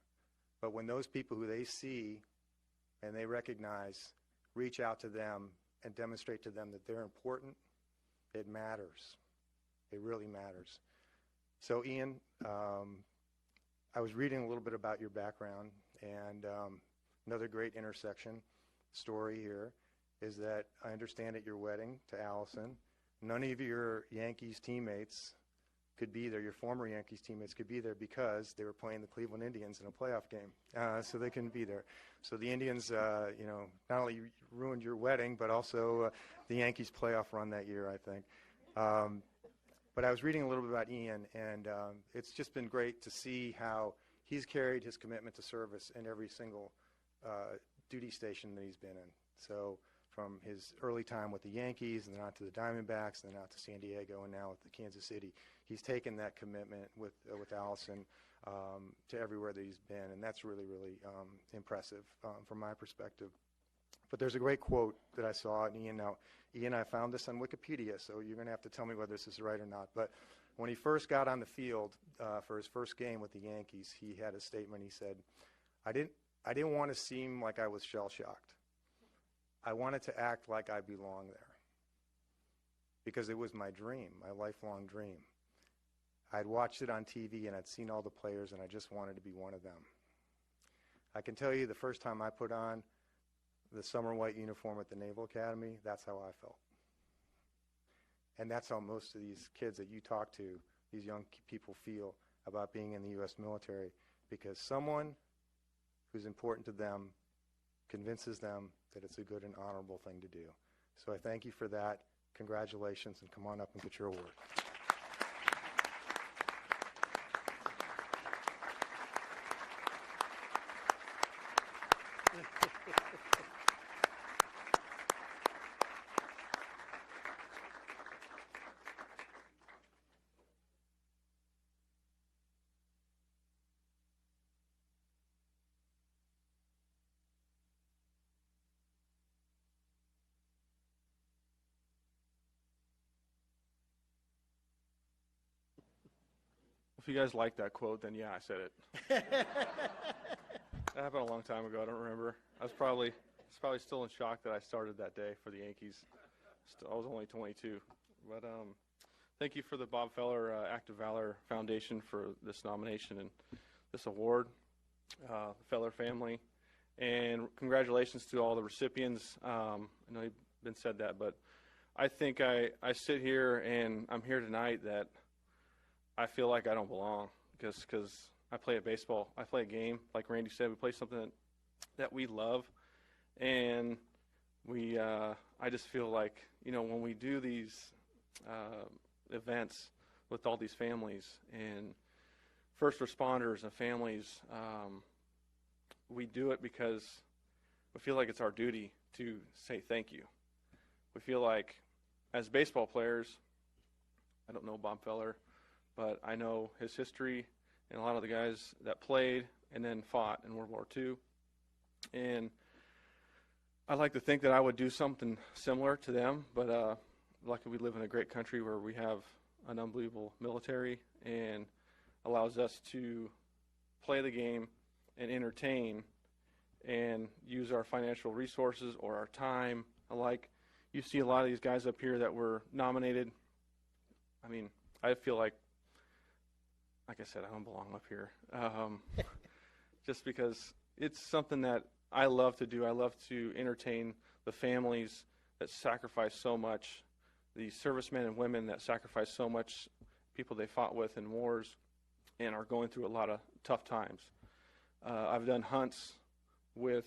But when those people who they see and they recognize reach out to them and demonstrate to them that they're important, it matters. It really matters. So, Ian, I was reading a little bit about your background, and another great intersection story here is that I understand at your wedding to Allison, none of your Yankees teammates could be there, your former Yankees teammates could be there because they were playing the Cleveland Indians in a playoff game, so they couldn't be there. So the Indians, not only ruined your wedding, but also the Yankees' playoff run that year, I think. But I was reading a little bit about Ian, and it's just been great to see how he's carried his commitment to service in every single duty station that he's been in. So from his early time with the Yankees, and then on to the Diamondbacks, and then out to San Diego, and now with the Kansas City, he's taken that commitment with Allison to everywhere that he's been, and that's really, really impressive from my perspective. But there's a great quote that I saw, and Ian, I found this on Wikipedia, so you're going to have to tell me whether this is right or not. But when he first got on the field for his first game with the Yankees, he had a statement. He said, I didn't want to seem like I was shell-shocked. I wanted to act like I belonged there because it was my dream, my lifelong dream. I'd watched it on TV, and I'd seen all the players, and I just wanted to be one of them. I can tell you the first time I put on the summer white uniform at the Naval Academy, that's how I felt. And that's how most of these kids that you talk to, these young people feel about being in the U.S. military, because someone who's important to them convinces them that it's a good and honorable thing to do. So I thank you for that. Congratulations, and come on up and get your award. If you guys like that quote, then yeah, I said it. That happened a long time ago. I don't remember. I was probably still in shock that I started that day for the Yankees. I was only 22. But thank you for the Bob Feller Act of Valor Foundation for this nomination and this award, the Feller family. And congratulations to all the recipients. I know you've been said that, but I think I sit here and I'm here tonight that I feel like I don't belong because I play a baseball. I play a game, like Randy said. We play something that we love, and I just feel like, when we do these events with all these families and first responders and families, we do it because we feel like it's our duty to say thank you. We feel like, as baseball players, I don't know Bob Feller, but I know his history and a lot of the guys that played and then fought in World War II. And I'd like to think that I would do something similar to them, but luckily we live in a great country where we have an unbelievable military and allows us to play the game and entertain and use our financial resources or our time. Like you see a lot of these guys up here that were nominated. I mean, I feel like I said, I don't belong up here. Just because it's something that I love to do. I love to entertain the families that sacrifice so much, the servicemen and women that sacrifice so much, people they fought with in wars and are going through a lot of tough times. I've done hunts with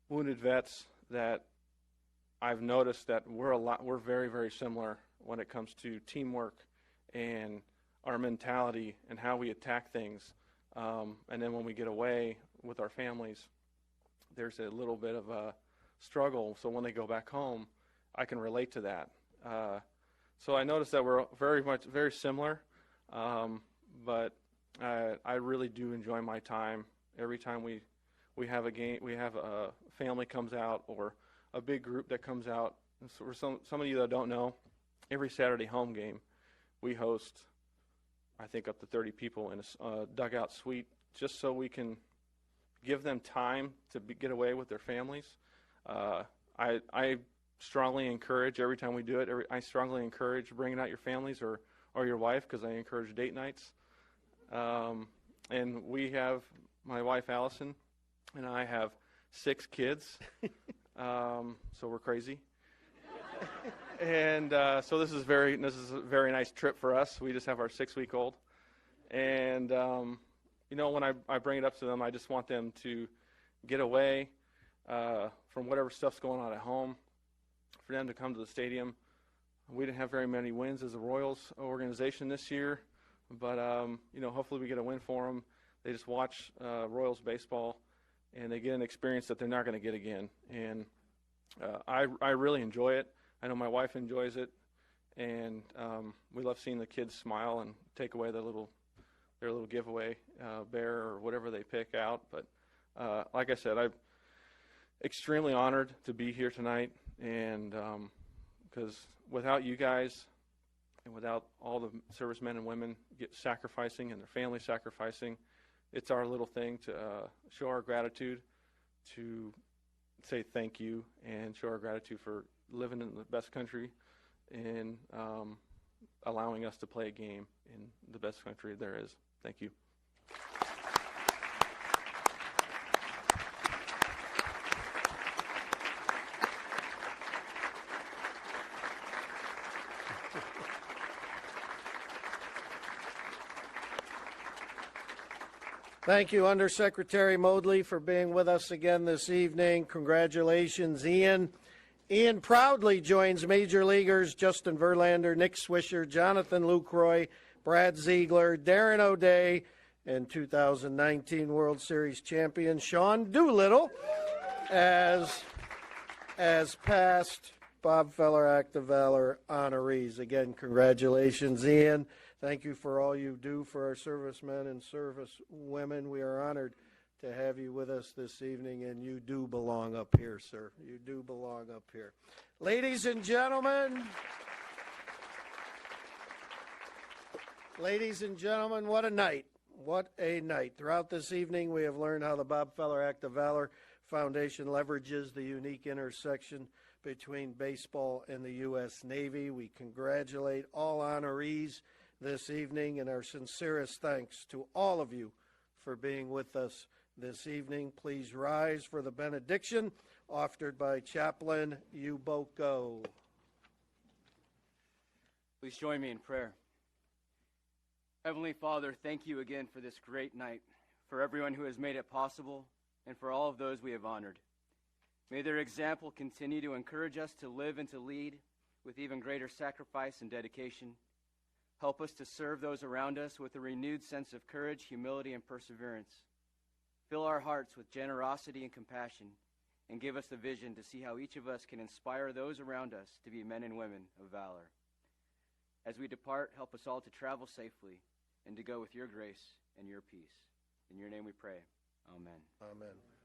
wounded vets that I've noticed that we're very, very similar when it comes to teamwork and our mentality and how we attack things. And then when we get away with our families, there's a little bit of a struggle. So when they go back home, I can relate to that. So I noticed that we're very similar. But I really do enjoy my time. Every time we have a game, we have a family comes out or a big group that comes out. And so for some of you that don't know, every Saturday home game, we host, I think, up to 30 people in a dugout suite, just so we can give them time to get away with their families. I strongly encourage, every time we do it, I strongly encourage bringing out your families or your wife, because I encourage date nights. And we have, my wife Allison and I have 6 kids, so we're crazy. And so this is a very nice trip for us. We just have our 6-week-old. And, when I bring it up to them, I just want them to get away from whatever stuff's going on at home, for them to come to the stadium. We didn't have very many wins as a Royals organization this year, but, hopefully we get a win for them. They just watch Royals baseball, and they get an experience that they're not going to get again. And I really enjoy it. I know my wife enjoys it, and we love seeing the kids smile and take away their little giveaway bear or whatever they pick out. But like I said, I'm extremely honored to be here tonight, and because without you guys and without all the servicemen and women sacrificing and their families sacrificing, it's our little thing to show our gratitude, to say thank you, and show our gratitude for living in the best country and allowing us to play a game in the best country there is. Thank you. Thank you, Undersecretary Modley, for being with us again this evening. Congratulations, Ian. Ian proudly joins Major Leaguers Justin Verlander, Nick Swisher, Jonathan Lucroy, Brad Ziegler, Darren O'Day, and 2019 World Series champion Sean Doolittle as past Bob Feller Act of Valor honorees. Again, congratulations, Ian. Thank you for all you do for our servicemen and servicewomen. We are honored to have you with us this evening, and you do belong up here, sir. You do belong up here. Ladies and gentlemen, what a night. What a night. Throughout this evening, we have learned how the Bob Feller Act of Valor Foundation leverages the unique intersection between baseball and the U.S. Navy. We congratulate all honorees this evening, and our sincerest thanks to all of you for being with us this evening. Please rise for the benediction offered by Chaplain Uboko. Please join me in prayer. Heavenly Father, thank you again for this great night, for everyone who has made it possible, and for all of those we have honored. May their example continue to encourage us to live and to lead with even greater sacrifice and dedication. Help us to serve those around us with a renewed sense of courage, humility, and perseverance. Fill our hearts with generosity and compassion, and give us the vision to see how each of us can inspire those around us to be men and women of valor. As we depart, help us all to travel safely and to go with your grace and your peace. In your name we pray. Amen. Amen.